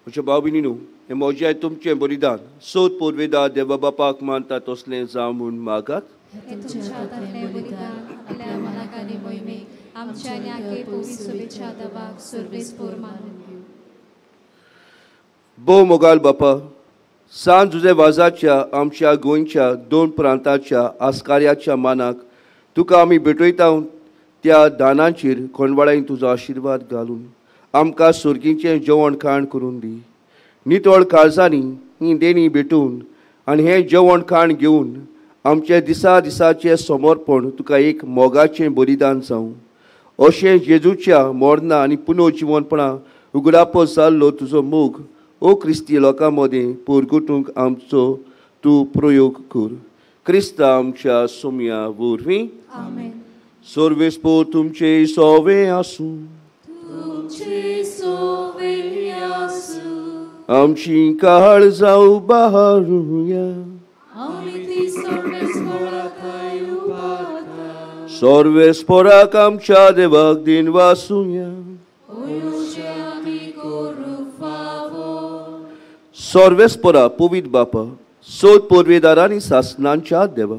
म्हज्या भाव भयणीनो, हें म्हजें तुमचें बलिदान सोद पोरवेदार देवा बापाक मानता तसलें जावं म्हूण मागात. हे तुमच्या हातांतलें बलिदान आपल्या मनाक आनी मोहिमेक आमच्या न्याके पवित्र सभेच्या दबाक सर्वेस्पोर मानून घेवं. भोव मोगाल बापा, सांत जुजे वाजाच्या आमच्या गोंयच्या 2 प्रांताच्या आस्कार्याच्या मानाक तुका आमी भेटयता. त्या दानांचेर खोंडवाडायन तुजो आशिर्वाद घालून आमकां सुर्गीचें जेवण खाण करून दी. नितळ काळजांनी हीं देणी भेटून आनी हें जेवण खाण घेवन आमचे दिसा दिसाचें समर्पण तुका एक मोगाचें बलिदान जावं. अशें जेजूच्या मरणा आनी पुनर्जिवनपणा उगडापो जाल्लो तुजो मोग ओ क्रिस्ती लोकां मदें परगटूंक आमचो तूं प्रयोग कर. क्रिस्ता आमच्या सुमया वरवीं. आमेन. सर्वेस्पोर तुमचे सोवे आसूं. तुमचे सोवे आसूं. आमची काळजां उबारुया. आमी ती सर्वेस्पोराकाय उबारता. सर्वेस्पोराक आमच्या देवाक दिन वासुया. ओयोशे आमी करूं फावो. सर्वेस्पोरा पवित्र बापा, सोद पोरवेदारांनी सासणांच्या देवा,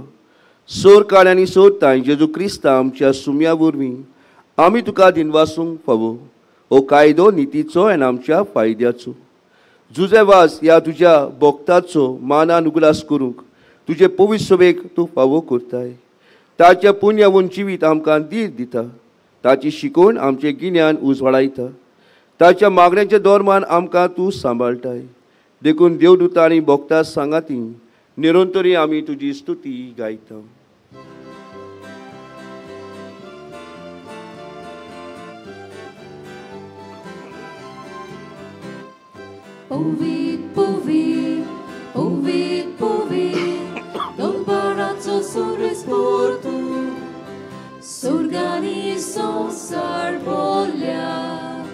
सोर काळ्यांनी सोदताय जेजू क्रिस्ता आमच्या सुमया वरवीं आमी तुका दिनवासूंक फावो. हो कायदो नितीचो आनी आमच्या फायद्याचो. जुजे वास ह्या तुज्या भक्ताचो मानान उगडास करूंक तुजे पवित्र सभेक तूं फावो करताय. ताच्या पुण्यावून जिवीत आमकां धीर दिता. ताची शिकवण आमचे गिन्यान उजवाडायता. ताच्या मागण्यांच्या दोरमान आमकां तूं सांबाळटाय. देखून देवदूतां आनी भक्तां सांगाती निरंतरी आमी तुजी स्तुती गायता. Povid, povid, povid, povid, Dombaraco sorespor tu, Surgani sonsar bolia,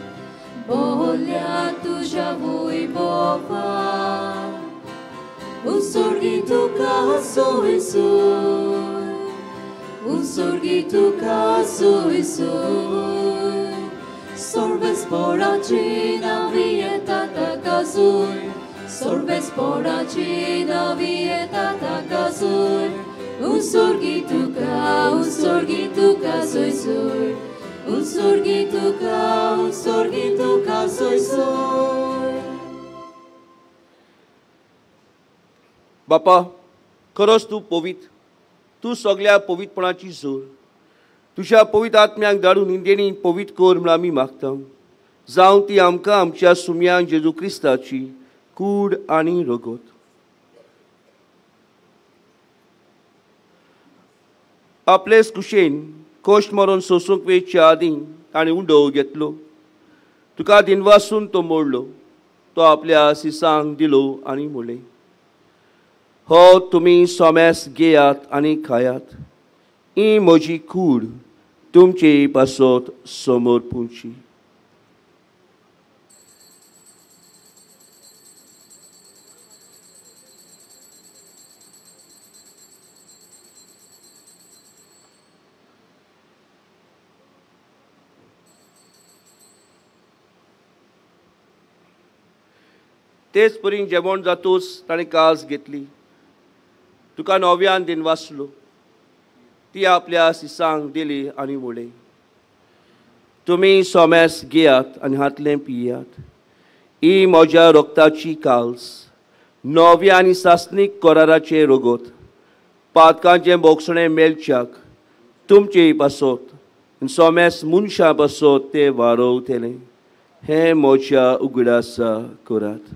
bolia tuja vui bova, Usorgi tu caso Jesús, Usurgi tuka suisur Sorbes poracina vieta takazur Sorbes poracina vieta takazur Usurgi tuka suisur Usurgi tuka suisur बापा खरोच तूं पवित्र तूं सगळ्या पवित्रपणाची जोर तुज्या पवित्र आत्म्याक धाडून इंदेणी पवित्र कोर म्हूण आमी मागता जावं ती आमकां आमच्या सुम्याक जेजू क्रिस्ताची कूड आनी रगत आपलेच कुशेन कोश्ट मारून सोसूंक वेचच्या आदीं ताणें उंडो घेतलो तुका दिनवासून तो मोडलो तो आपल्या सिसांक दिलो आनी म्हणलें हो तुमी सोम्यास घेयात आनी खायात ही म्हजी कूड तुमचे पासत समोर पुंची तेच परीन जेवण जातूच ताणें कास घेतली तुका नव्यान दिन वाचलो ती आपल्या सिसांक दिली आनी म्हणलें तुमी सोम्यास घेयात आनी हातलें पियात ही म्हज्या रोगताची काल्स नव्या आनी सासनीक कराराचें रगत पातकांचें बोगसणें मेलच्याक तुमचे पासत सोम्यास मनशां पासत तें वारोवतलें हें म्हज्या उगडासा करात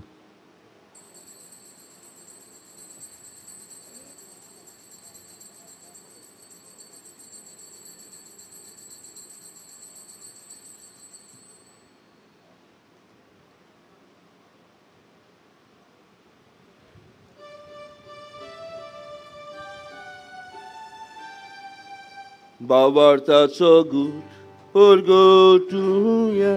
भावार्थाचो गूट परगोटुया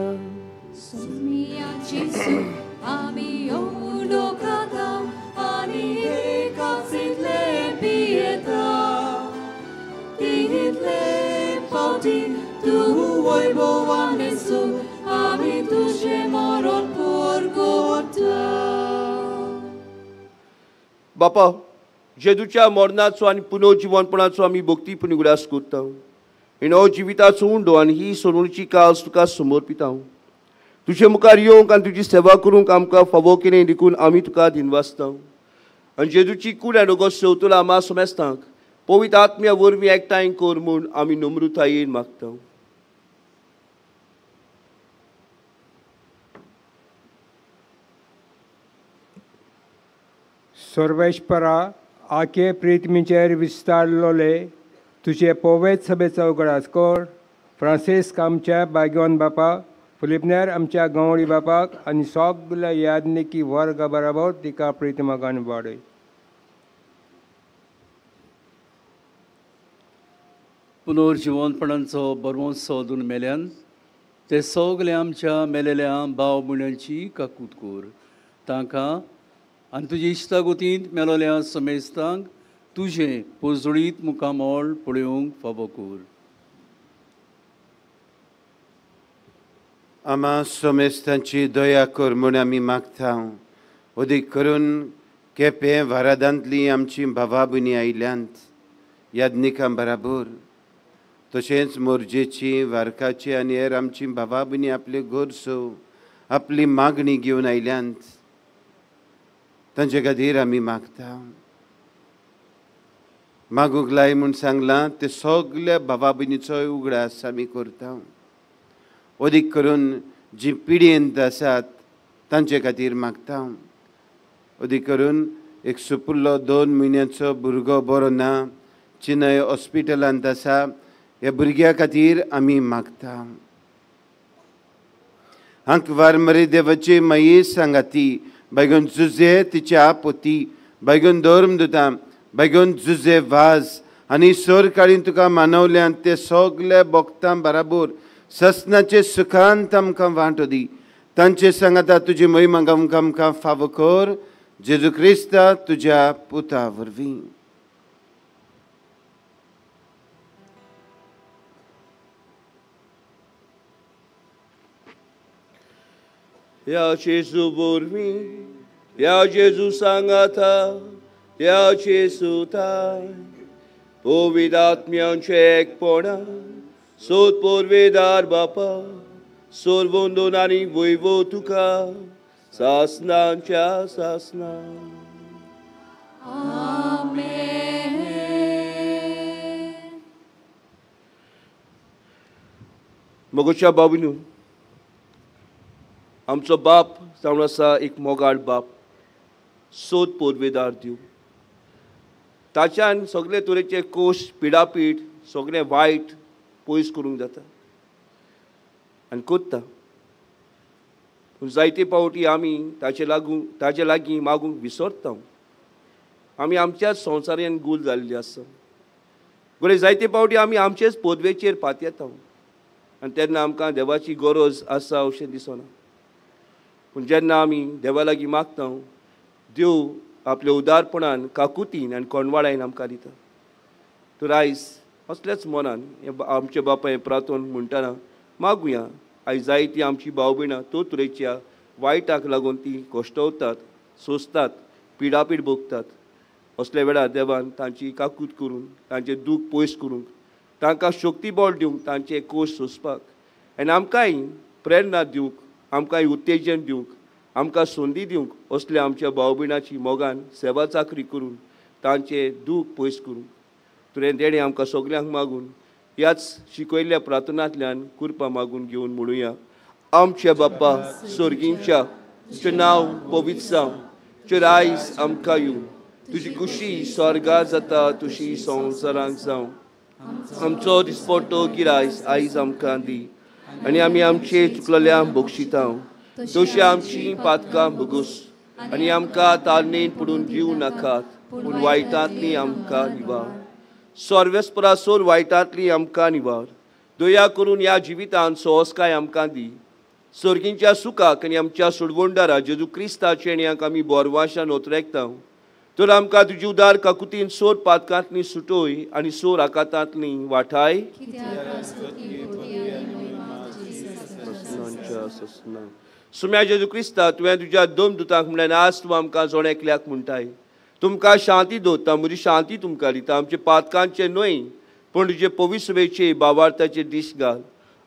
सुमियाची सूट आमी ओंडो खाता आनी एकाचीतले पियेता तितले फावटी तूं वैभवान येसू आमी तुजें मरण परगोटा बापा जेजूच्या मरणाचो आनी पुनर्जीवनपणाचो आमी भक्तीपणी उगडास करता ह्यो जिविताचो उंडो आनी ही सोडूणची काल्स तुका समर्पिता तुजे मुखार येवंक आनी तुजी सेवा करूंक आमकां फावो केलें देखून आमी तुका दिनवासता आनी जेजूची कूड आनी रगत शेवतलो आमा सोमेस्तांक पवित्र आत्म्या वरवीं एकठांय कर म्हूण आमी नम्रतायेन मागता सर्वेश्वरा आखे प्रितमीचेर विस्तारलोले तुजे पवित्र सभेचो उगडास कर फ्रांसिस्क आमच्या भाग्यवान बापाक फिलिपनेर आमच्या गवळी बापाक आनी सगल्या यादनिकी वर्ग बरोबर तिका प्रितमगान वाडय पुनर्जीवनपणांचो बरोवंसो दोन मेल्यान ते सगले आमच्या मेलेल्या भाव भयणांची काकूत कर तांकां आनी तुजी इश्टागोतींत मेलोल्या समेस्तांक तुजें पोजडीत मुखामोळ पळोवंक फावो कर आमा सोमेस्तांची दया कर म्हूण आमी मागता अदीक करून केपें वारादांतलीं आमची भावा भयणी आयल्यांत यादनिकां बराबर तशेंच मोरजेची वारकाची आनी हेर आमची भावा भयणी आपल्यो गोरसो आपली मागणी घेवन आयल्यांत तांचे खातीर आमी मागता मागूंक लाय म्हूण सांगलां ते सगल्या भावा भयणीचोय उगडास आमी करता अदीक करून जी पिडयेंत आसात तांचे खातीर मागता अदीक करून एक सुपुल्लो 2 म्हयन्याचो भुरगो बरो ना चिनय हॉस्पिटलांत आसा ह्या भुरग्या खातीर आमी मागता हांक वारमरे देवाची माये सांगाती बैगून जुजे तिच्या पोती बैगून धर्मदूतां बैगून जुजे वाज आनी सोर काडीन तुका मानवल्यान ते सगल्या भक्तां बराबर ससनाचे सुखांत आमकां वांटो दी तांचे सांगाता तुजी महिमा आमकां फावो कर जेजू क्रिस्ता तुज्या पुता वरवीं या जेजू बोरवी या जेजू सांगाता या जेजू ताय पवित्रात्म्यांचे एकपणा सोद पोरवेदार बापा सोरवोंदोन आनी वैभव तुका सासनांच्या सासना मोगोच्या बाबूनू आमचो बाप जावन आसा एक मोगाळ बाप सोद पोरवेदार दिव ताच्यान सगळे तरेचे कोश पिडापीड सगळें वायट पयस करूंक जाता आनी कोत्ता पूण जायते पावटी आमी ताचे लागीं मागूंक विसरता आमी आमच्याच संवसारान गूल जाल्ली आसा गडे जायते पावटी आमी आमचेच पोदवेचेर पात येता आनी तेन्ना आमकां देवाची गरज आसा अशें दिसना पूण जेन्ना आमी देवा लागीं मागता देव आपल्या उदारपणान काकुतीन आनी कोणवाडायन आमकां दिता तर आयज असल्याच मनान आमच्या बापाय प्रार्थोन म्हणटना मागुया आयज जायतीं आमची भाव भयणां तो तरेच्या वायटाक लागून ती कोश्टवतात सोंसतात पिडापीड भोगतात असल्या वेळार देवान तांची काकूत करून तांचें दूख पयस करूंक तांकां शक्तीबळ दिवंक तांचे कोश सोंसपाक आनी आमकांय प्रेरणा दिवंक आमकांय उत्तेजन दिवंक आमकां संदी दिवंक असल्या आमच्या भाव भयणाची मोगान सेवा चाकरी करून तांचे दूख पयस करूंक तुवें तेणें आमकां सगल्यांक मागून ह्याच शिकयल्ल्या प्रार्थनांतल्यान कृपा मागून घेवन म्हणुया आमच्या बाप्पा स्वर्गींच्या तुजें नांव पवित्र जावं तुजें रायज आमकां येवं तुजी कुशी स्वर्गार जाता तुशी संवसारांत जावं आमचो दिसपट्टो गिरायस आयज आमकां दी आनी आमी आमचे चुकलेल्यांक बक्षिता तशी आमची पातकां भोगूस आनी आमकां तारणेन पडून जीव नाकात पूण वायटांतली आमकां निवार सर्वेस्परासोर वायटांतली आमकां निवार दया करून ह्या जिवितांत सोंसकाय आमकां दी सर्गींच्या सुखाक आनी आमच्या सोडवणदारा जेजू क्रिस्ताचे येण्याक आमी बोरवाशान ओतरेकता तर आमकां तुजी उदार काकुतीन सोर पातकांतली सुटोय आनी सोर आकातांतली वाठाय सुम्या जेजू क्रिस्ता तुवें तुज्या दोन दुतांक म्हळ्यार आज तूं आमकां जोण एकल्याक म्हणटाय तुमकां शांती दवरता म्हजी शांती तुमकां दिता आमचे पातकांचे न्हय पूण तुजे पवित्रवेचे भावार्थाचे दीस घाल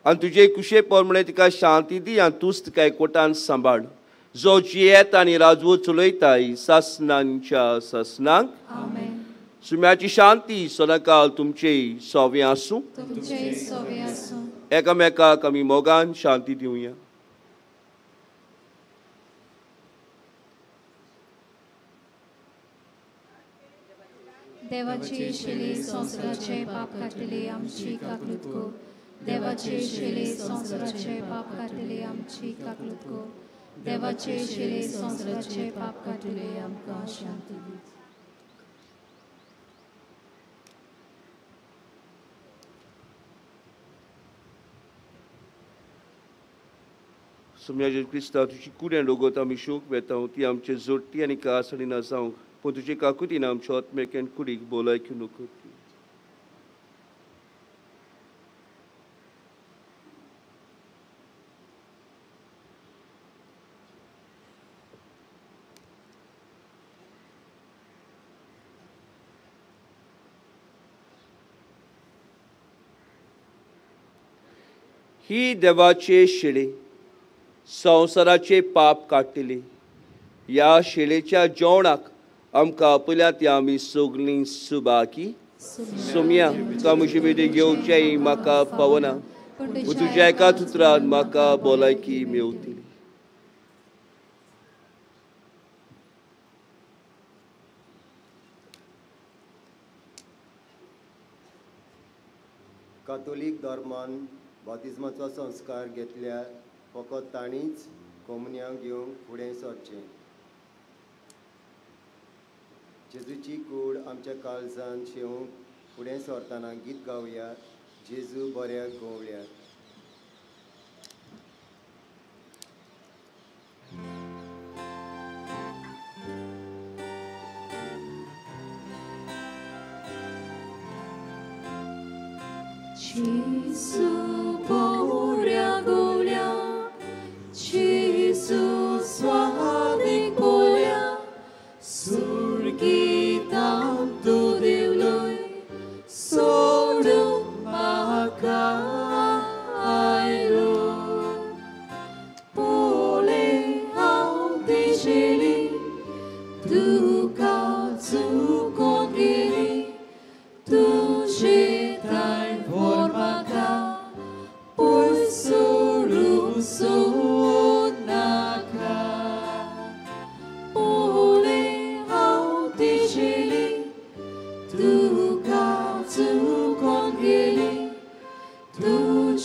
आनी तुजे कुशे प्रमाणे तिका शांती दी आनी तूंच तिका एकवटान सांबाळ जो जियेत आनी राजवो चलयताय सासनांच्या सासनांक सुम्याची शांती सदांकाळ तुमचे सोवे आसूं एकामेकाक आमी मोगान शांती दिवया देवाचे शेले संसाराचे पाप काटले आमची काकलूत को देवाचे शेले संसाराचे पाप काटले आमची काकलूत को देवाचे शेले संसाराचे पाप काटले आमकां शांती दी सुम्या जेजू क्रिस्ता तुजी कुडें लोगोत आमी शोक वेता ती आमचे जोडटी आनी कासडी ना जावंक पूण तुजे काकुतीन आमच्या आत्मेकेन कुडीक बोलायक नको ही देवाचे शेळे संवसाराचे पाप काडटले ह्या शेळेच्या जेवणाक आमकां आपल्यात आमी सगळीं सुबाकी सुम्या तुका म्हजे मेरेन घेवचें म्हाका पावना पूण तुज्या एकाच उतरान म्हाका भलायकी मेवतली कातोलीक धर्मान बातिजमाचो संस्कार घेतल्यार फकत ताणीच कोमुनियांक घेवंक फुडें सरचें जेजूची कूड आमच्या काळजांत शेवूंक फुडें सरतना गीत गावया जेजू बऱ्याक गोवळ्याक Gesù, paura golia, Gesù.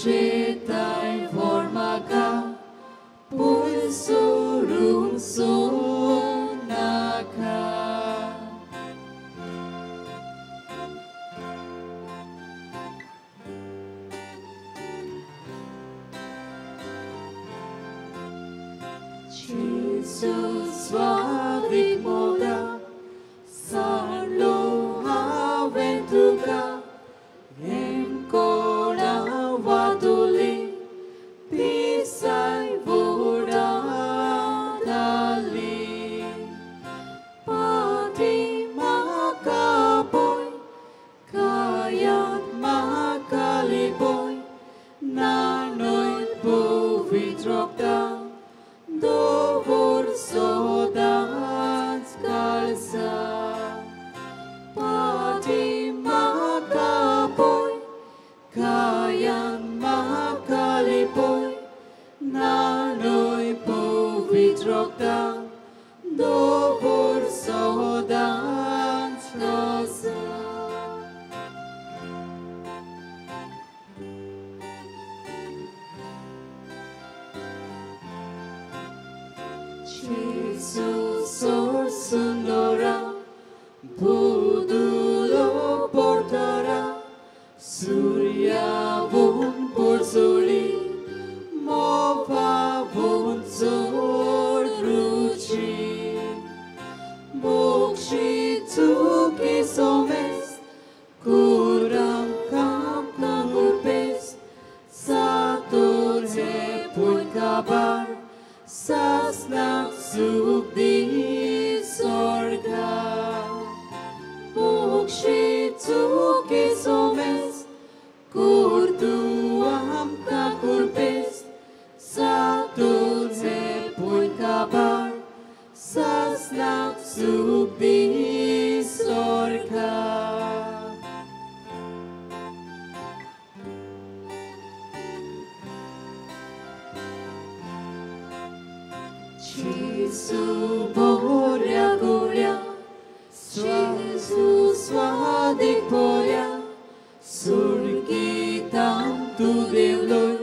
shetai formaka pulsurung sunaka. Jesus swadik moga sarlo haventuka em kona waduli pisai voda dali pati makapoy kayat makalipoy nanoy povitrokta dovor sodans kalsa pati makapoy kayan makalipoy nanoy povitrokta dovor sodans kalsa. Jesus orsundora budulo portara surya vun porzoli mova vun sorruci bokshi tuki somes kuram kam kangurpes sator he puikabar sasnak sukdi sorga bokshi tuki somes kurtuam kakurpes satur he puikabar sasnak sukdi sorga. Jesus boria goria, Jesus swadik poria, surgitam tu devloi,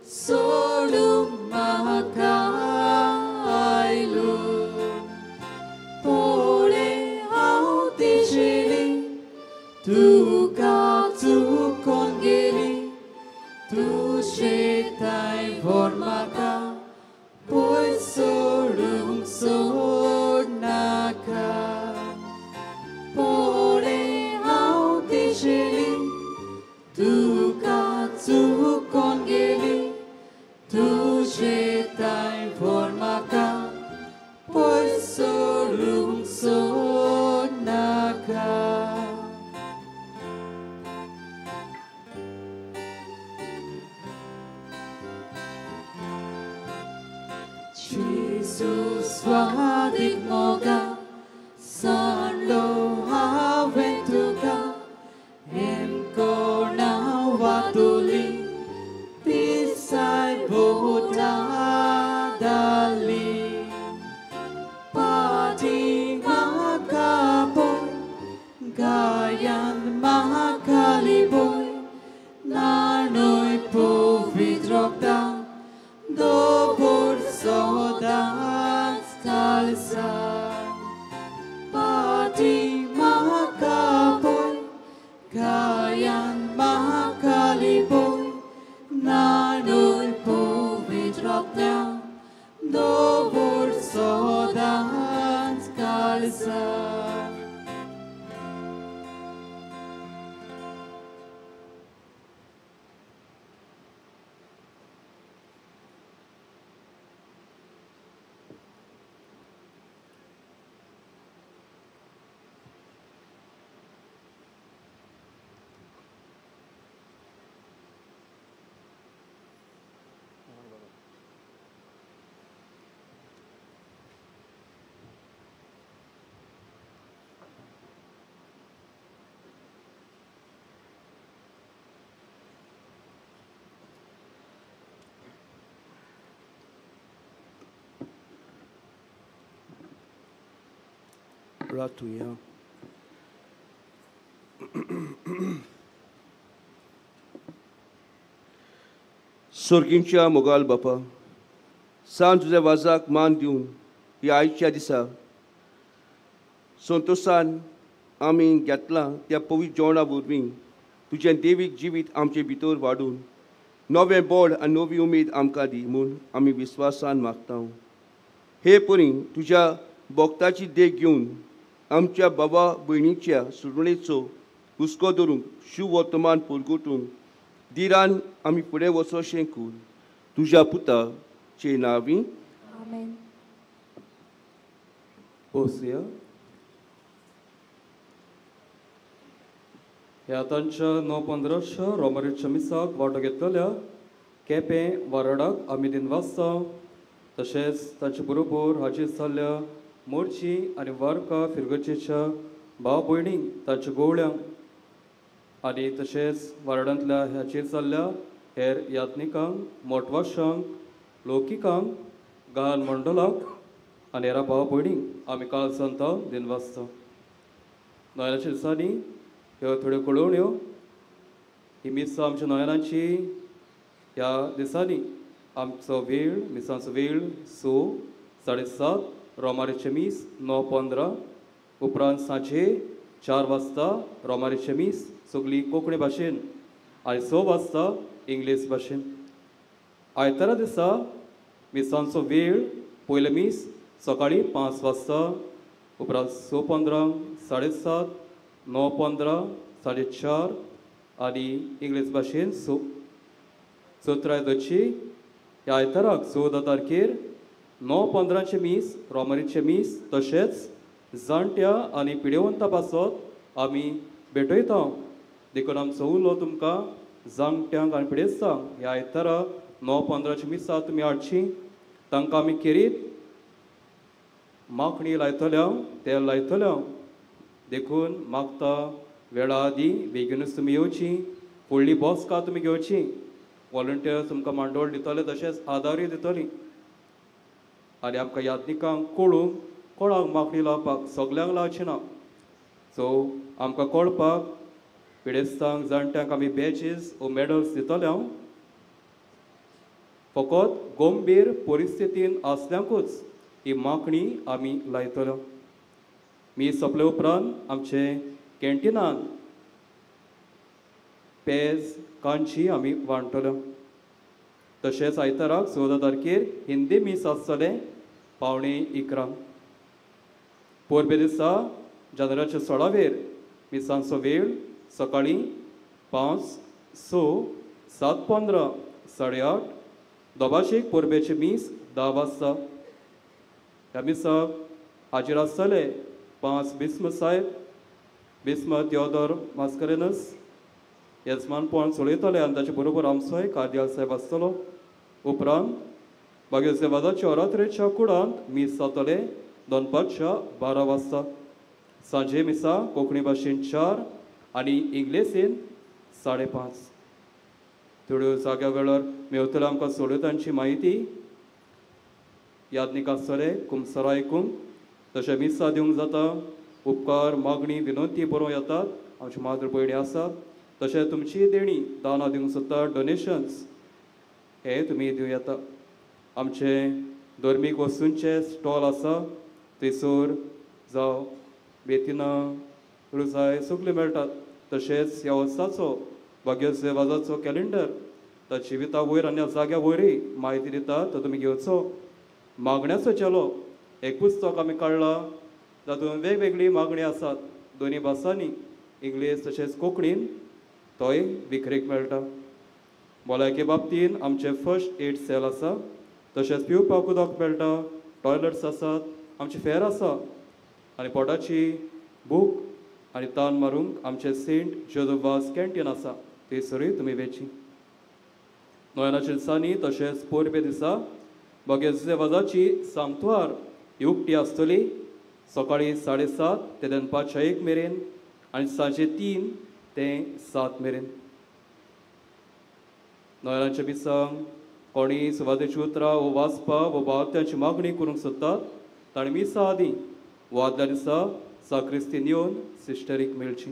solum mahakailu. Pole auti chili, tu ka tu kongeli, tu shetai formaka. Poi sorum sornaka pole auti cheli tu ka tu kongeli tu shetai formaka poi sorum sornaka. Jesus swadik moga sarlo haventuka em kona waduli pisai voda dali pati makapoy gayan makalipoy nanoy povitrokta dovor sodans kalsa pati makapoy kayan makalipoy nanoy povitrokta dovor sodans kalsa. Ratuya. सर्गींच्या मोगाल बापा, सांज तुझ्या वाजाक मान दिवन ह्या आयच्या दिसा संतोशान आमी घेतलां त्या पवित्र जेवणा वरवीं तुजें देवीक जिवीत आमचे भितर वाडून नवें बळ आनी नवी उमेद आमकां दी म्हूण आमी विस्वासान मागता. हे परी तुज्या भक्ताची देख घेवन आमच्या भावा भयणीच्या सुरवणेचो हुस्को धरूंक शुभ वर्तमान परगटूंक दिरान आमी फुडें वचोशें कर. तुज्या पुताचे नांवी आमेन. ओसिया ह्या तांच्या 9:15 रोमारीच्या मिसाक वांटो घेतलेल्या केपें वारडाक आमी दिन वाचता. तशेंच ताचे बरोबर हाचेर जाल्ल्या मोर्ची आनी वारका फिरगचेच्या भाव भयणींक तांच्या गोवळ्यांक आनी तशेंच वारडांतल्या ह्याचेर जाल्ल्या हेर यात्निकांक मोठवाशांक लौकिकांक गान मंडलाक आनी हेरा भाव भयणींक आमी काल सांता दिन वाचता. नोयानाच्या दिसांनी ह्यो थोड्यो कळवण्यो. ही मिसां आमच्या नोयानाची ह्या दिसांनी आमचो वेळ मिसांचो वेळ 6:30 रोमारीचे मीस 9:15 उपरांत सांजे 4 वाजता रोमारीचे मीस सगळी कोंकणी भाशेन आनी 6 वाजता इंग्लीश भाशेन. आयतारा दिसा मिसांचो वेळ पयले मीस सकाळीं 5 वाजता उपरांत 6:15 7:30 9:15 4:30 आनी इंग्लीश भाशेन 6. त्रयोदशी ह्या आयताराक 14 तारखेर 9:15 मीस रोमारीचे मीस तशेंच जाणट्या आनी पिडेवंतां पासत आमी भेटयता. देखून आमचो उलो तुमकां जाणट्यांक आनी पिडेस्तांक ह्या आयतारा 9:15 मिसा तुमी हाडची. तांकां आमी खेरीत माखणी लायतल्या तेल लायतल्या. देखून मागता वेळा आदी बेगीनूच तुमी येवची. फुडली बसका तुमी घेवची. वॉलंटियर्स तुमकां मांडोळ दितले तशेंच आदारूय दितलीं. आनी आमकां यात्निकांक कळूंक कोणाक माखणी लावपाक सगल्यांक लावची ना. सो आमकां कळपाक पिडेस्तांक जाणट्यांक आमी बॅजीस वो मॅडल्स दितले. फकत गंभीर परिस्थितीन आसल्यांकूच ही माखणी आमी लायतल्यो. मी सोंपले उपरांत आमचे कॅन्टिनान पेज कांची आमी वांटल्यो. तशेंच आयताराक 14 तारखेर हिंदी मीस आसतले 11:15. पोरबे दिसा जानेराच्या 16 मिसांचो वेळ सकाळीं 5, 6, 7:15 8:30 दोबाशीक पोरबेचे मीस 10 वाजता. ह्या मिसाक हाजीर आसतले 5 बिस्म साहेब, बिस्म थियोदोर मास्करेनस येजमानपण चलयतले आनी ताचे बरोबर आमचोय कार्दियाल साहेब आसतलो. उपरांत बागेल सेवादाच्या ओरात्रेच्या कुडांत मीस जातले दनपारच्या 12 वाजता. सांजे मिसा कोंकणी भाशेन 4 आनी इंग्लिशीन 5:30. थोड्यो जाग्या वेळार मेवतले आमकां सोडतांची म्हायती यादनीक आसतले कुमसरा आयकूंक. तशें मिसा दिवंक जाता. उपकार मागणी विनंती बरोवं येतात आमची मातृ भयणी आसात. तशें तुमची देणी दानां दिवंक सोदता डोनेशन्स हे तुमी दिवं येता. आमचे धर्मीक वस्तूंचे स्टॉल आसा. थंयसर जावं बेतिनां रुजाय सगळे मेळटात. तशेंच ह्या वर्साचो भाग्य सेवाजाचो कॅलेंडर ताची विता वयर आनी जाग्या वयरय म्हायती दिता तो तुमी घेवचो. मागण्याचो चेलो एक पुस्तक आमी काडलां. तातूंत वेगवेगळी मागणी आसात दोनी भासांनी इंग्लीश तशेंच कोंकणीन. तोय विक्रेक मेळटा. भलायके बाबतीन आमचे फर्स्ट एड सेल आसा. तशेंच पिवपाक उदक मेळटा. टॉयलेट्स आसात. आमची फेर आसा आनी पोटाची भूक आनी तान मारूंक आमचे सेंट जोजोफास कॅन्टीन आसा. थंयसरूय तुमी वेची. नोयानाच्या दिसांनी तशेंच पोरबे दिसा भगेल सेवाजाची सांतवार ही उक्ती आसतली. सकाळीं 7:30 ते दनपारच्या 1 मेरेन आनी सांजे 3 ते 7 मेरेन. नोयानाच्या दिसांक कोणी सुवातेची उतरां वो वाचपाक वो बावत्यांची मागणी करूंक सोदतात ताणें मिसा आदीं वो आदल्या दिसा साक्रिस्तीन येवन सिस्टरीक मेळची.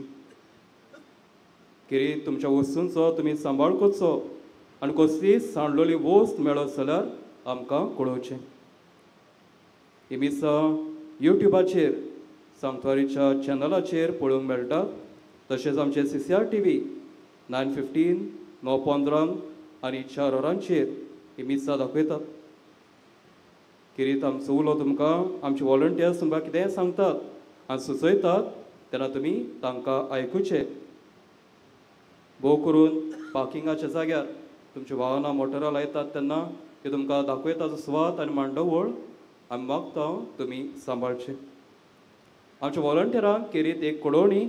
किरीत तुमच्या वस्तूंचो तुमी सांबाळ करचो आनी कसली सांडलोली वस्त मेळत जाल्यार आमकां कळोवचें. ही मिसां युट्यूबाचेर सांगतवारीच्या चॅनलाचेर पळोवंक मेळटा. तशेंच आमचे CCR TV 9:15, 9:15 आनी 4 वरांचेर ही मिसां दाखयतात. किरीत आमचो उलो तुमकां आमचे वॉलंटियर्स तुमकां कितेंय सांगतात आनी सुचयतात तेन्ना तुमी तांकां आयकुचें. भोव करून पार्किंगाच्या जाग्यार तुमची वाहनां मोटरां लायतात तेन्ना ते तुमकां दाखयतात सुवात आनी मांडवळ आमी मागता तुमी सांबाळचें. आमच्या वॉलंटियरांक केरीत एक कळोवणी.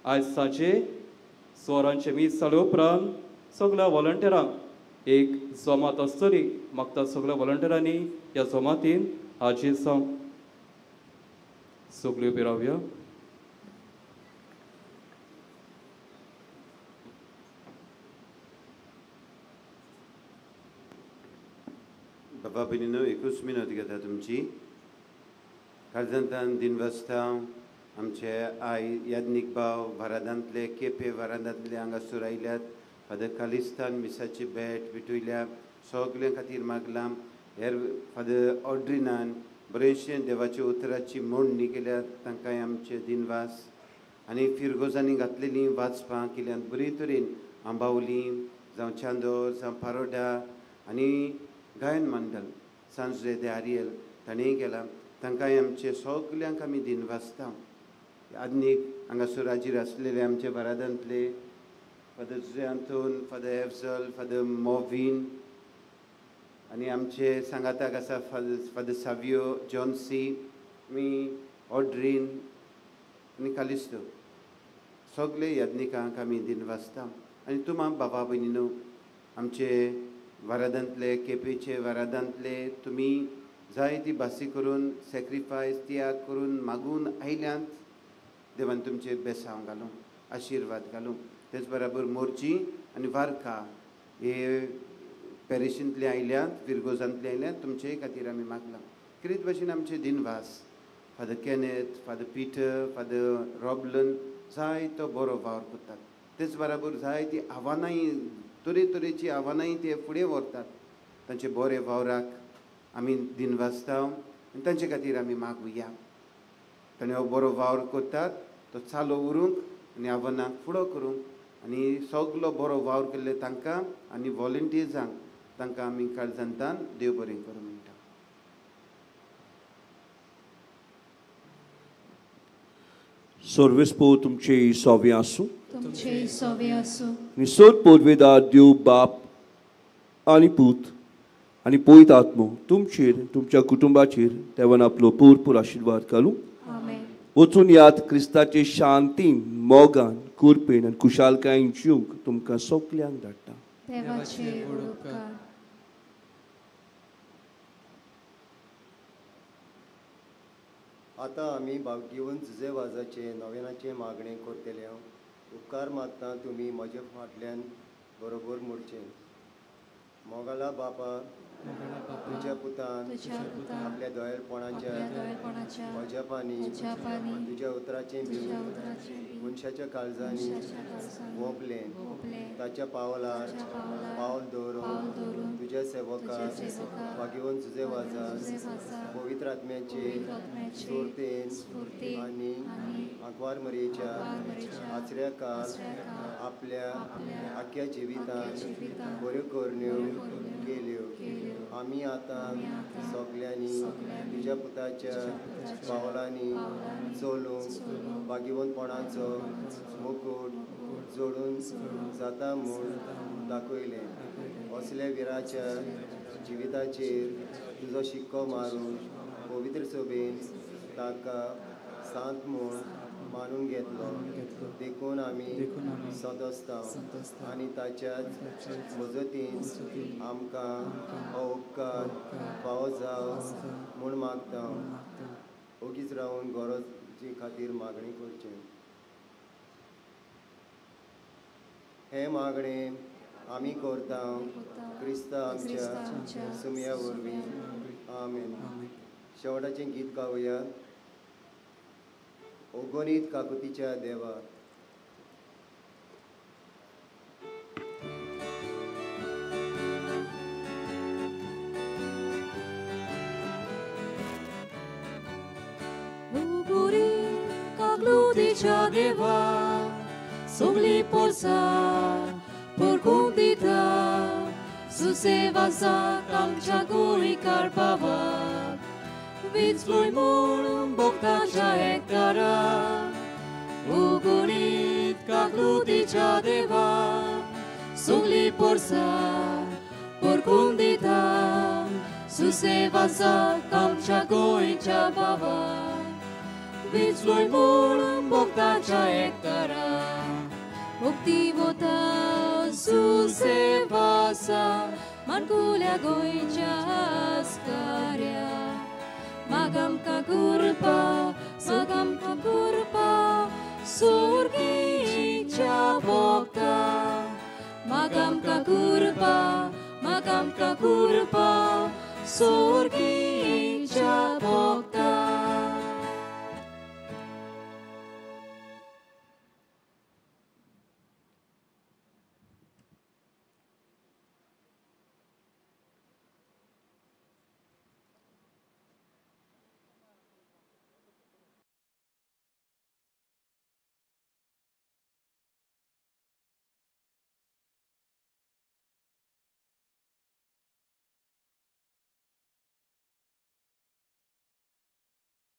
आयज सांजे स्वरांचे मीस जाले उपरांत सगळ्या वॉलंटियरांक एक जमात आसतली. मागता सगळ्या वॉलंटियरांनी ह्या जमातीन हाजीर जावंक. सगळीं उबी रावया. बाबा भयणीनो, एकूच मिनट घेता तुमची. काळजांतान दिनवासतांव आमचे आई याज्ञिक भाव वारादांतले केपे वारादांतले हांगासर आयल्यात. फादर कालिस्तान मिसाची भेट भेटयल्या. सगल्या खातीर मागलां. हेर फादर ऑड्रिनान बरेंशें देवाचे उतराची मोडणी केल्या. तांकांय आमचे दिनवास. आनी फिरगोजांनी घातलेलीं वाचपां केल्यात बरे तरेन. आंबावलीं जावं चांदोर जावं पारोडा आनी गायन मंडळ सांजरे दे आरियल ताणेंय केलां. तांकांय आमचे सगल्यांक आमी दिनवासता. आदनीक हांगासर हाजीर आसलेले आमचे वारादांतले फादर जुयांतून, फादर एफजल, फादर मोविन आनी आमचे सांगाताक आसा फादर सावियो जॉन्सी, मी ऑड्रीन आनी कालिस्तो. सगळे याज्ञिकांक आमी दिनवासता. आनी तुमा बाबा भयणीनो, आमचे वारादांतले केपेचे वारादांतले तुमी जायती भासी करून सॅक्रिफायस त्याग करून मागून आयल्यांत. देवान तुमचे बेसांव घालूं, आशिर्वाद घालूं. तेच बराबर मोर्ची आनी वार्का हे पॅरिशींतले आयल्यांत, विरगोजांतले आयल्यांत. तुमचे खातीर आमी मागलां. कितें भाशेन आमचे दिनवास फादर कॅनेथ, फादर पिटर, फादर रॉबलन जायतो बरो वावर करतात. तेच बराबर जायती आव्हानांय, तरेतरेची आव्हानांय ते फुडें व्हरतात. तांचे बरे वावराक आमी दिनवासता आनी तांचे खातीर आमी मागुया. ताणें हो बरो वावर करतात तो चालू उरूंक आनी आव्हानांक फुडो करूंक आनी सगलो बरो वावर केल्ले तांकां आनी वॉलंटियर्सांक तांकां आमी काळजांतान देव बरें करूं म्हणटा. सर्वेस्पो तुमचे सोवे आसूं. तुमचे सोवे आसूं. आनी सोद पोरवेदार देव बाप आनी पूत आनी पवित्र आत्मो तुमचेर, तुमच्या कुटुंबाचेर देवान आपलो भरपूर आशिर्वाद घालूं. वचून याद क्रिस्ताचे शांतीन, मोगान, कुरपेन आनी कुशालकायेन जिवंक तुमकां सगल्यांक धाडटा. देवाचे उपकार. आतां आमी भाग्यवन जुजेवाजाचे नव्यानाचे मागणे करतले. उपकार मागता तुमी म्हजे फाटल्यान बरोबर मोडचें. मोगाला बापा, तुज्या पुतान आपल्या दोयेलपणाच्या अजापांनी तुज्या उतराचें भिवून मनशाच्या काळजांनी वोपलें. ताच्या पावलार पावल दवरून तुज्या सेवकाक भाग्यवन जुजेवाजाक पवित्र आत्म्याचे स्फूर्तेन आनी आंकवार मरयेच्या आचऱ्या काल आपल्या आख्या जिवितांत बऱ्यो करण्यो केल्यो. आमी आतां सगल्यांनी तुज्या पुताच्या पावलांनी चलूंक भाग्यवंतपणाचो मुकूट जोडून जाता म्हूण दाखयलें. असल्या विराच्या जिविताचेर तुजो शिक्को मारून पवित्र सभेन ताका सांत म्हूण मानून घेतलो. देखून आमी सदस्ता आनी ताच्याच मजतीन आमकां हो उपकार फावो जाव म्हूण मागता. ओगीच रावन गरजे खातीर मागणी करचें. हे मागणे आमी करता क्रिस्ता आमच्या सुमया वरवीं. आमेन. शेवटाचें गीत गावया. ओगोनीत काकुतीच्या देवा. sugli porsa porcundita susevasa kamcha goi karpava vitzlui mulum boktacha hektara ugunit kaklutica deva sugli porsa porcundita susevasa kamcha goi chabava vitzlui mulum boktacha hektara Muktivota susevasa mankulya goicha askarya magam kakurpa surgi chabokta magam kakurpa surgi chabokta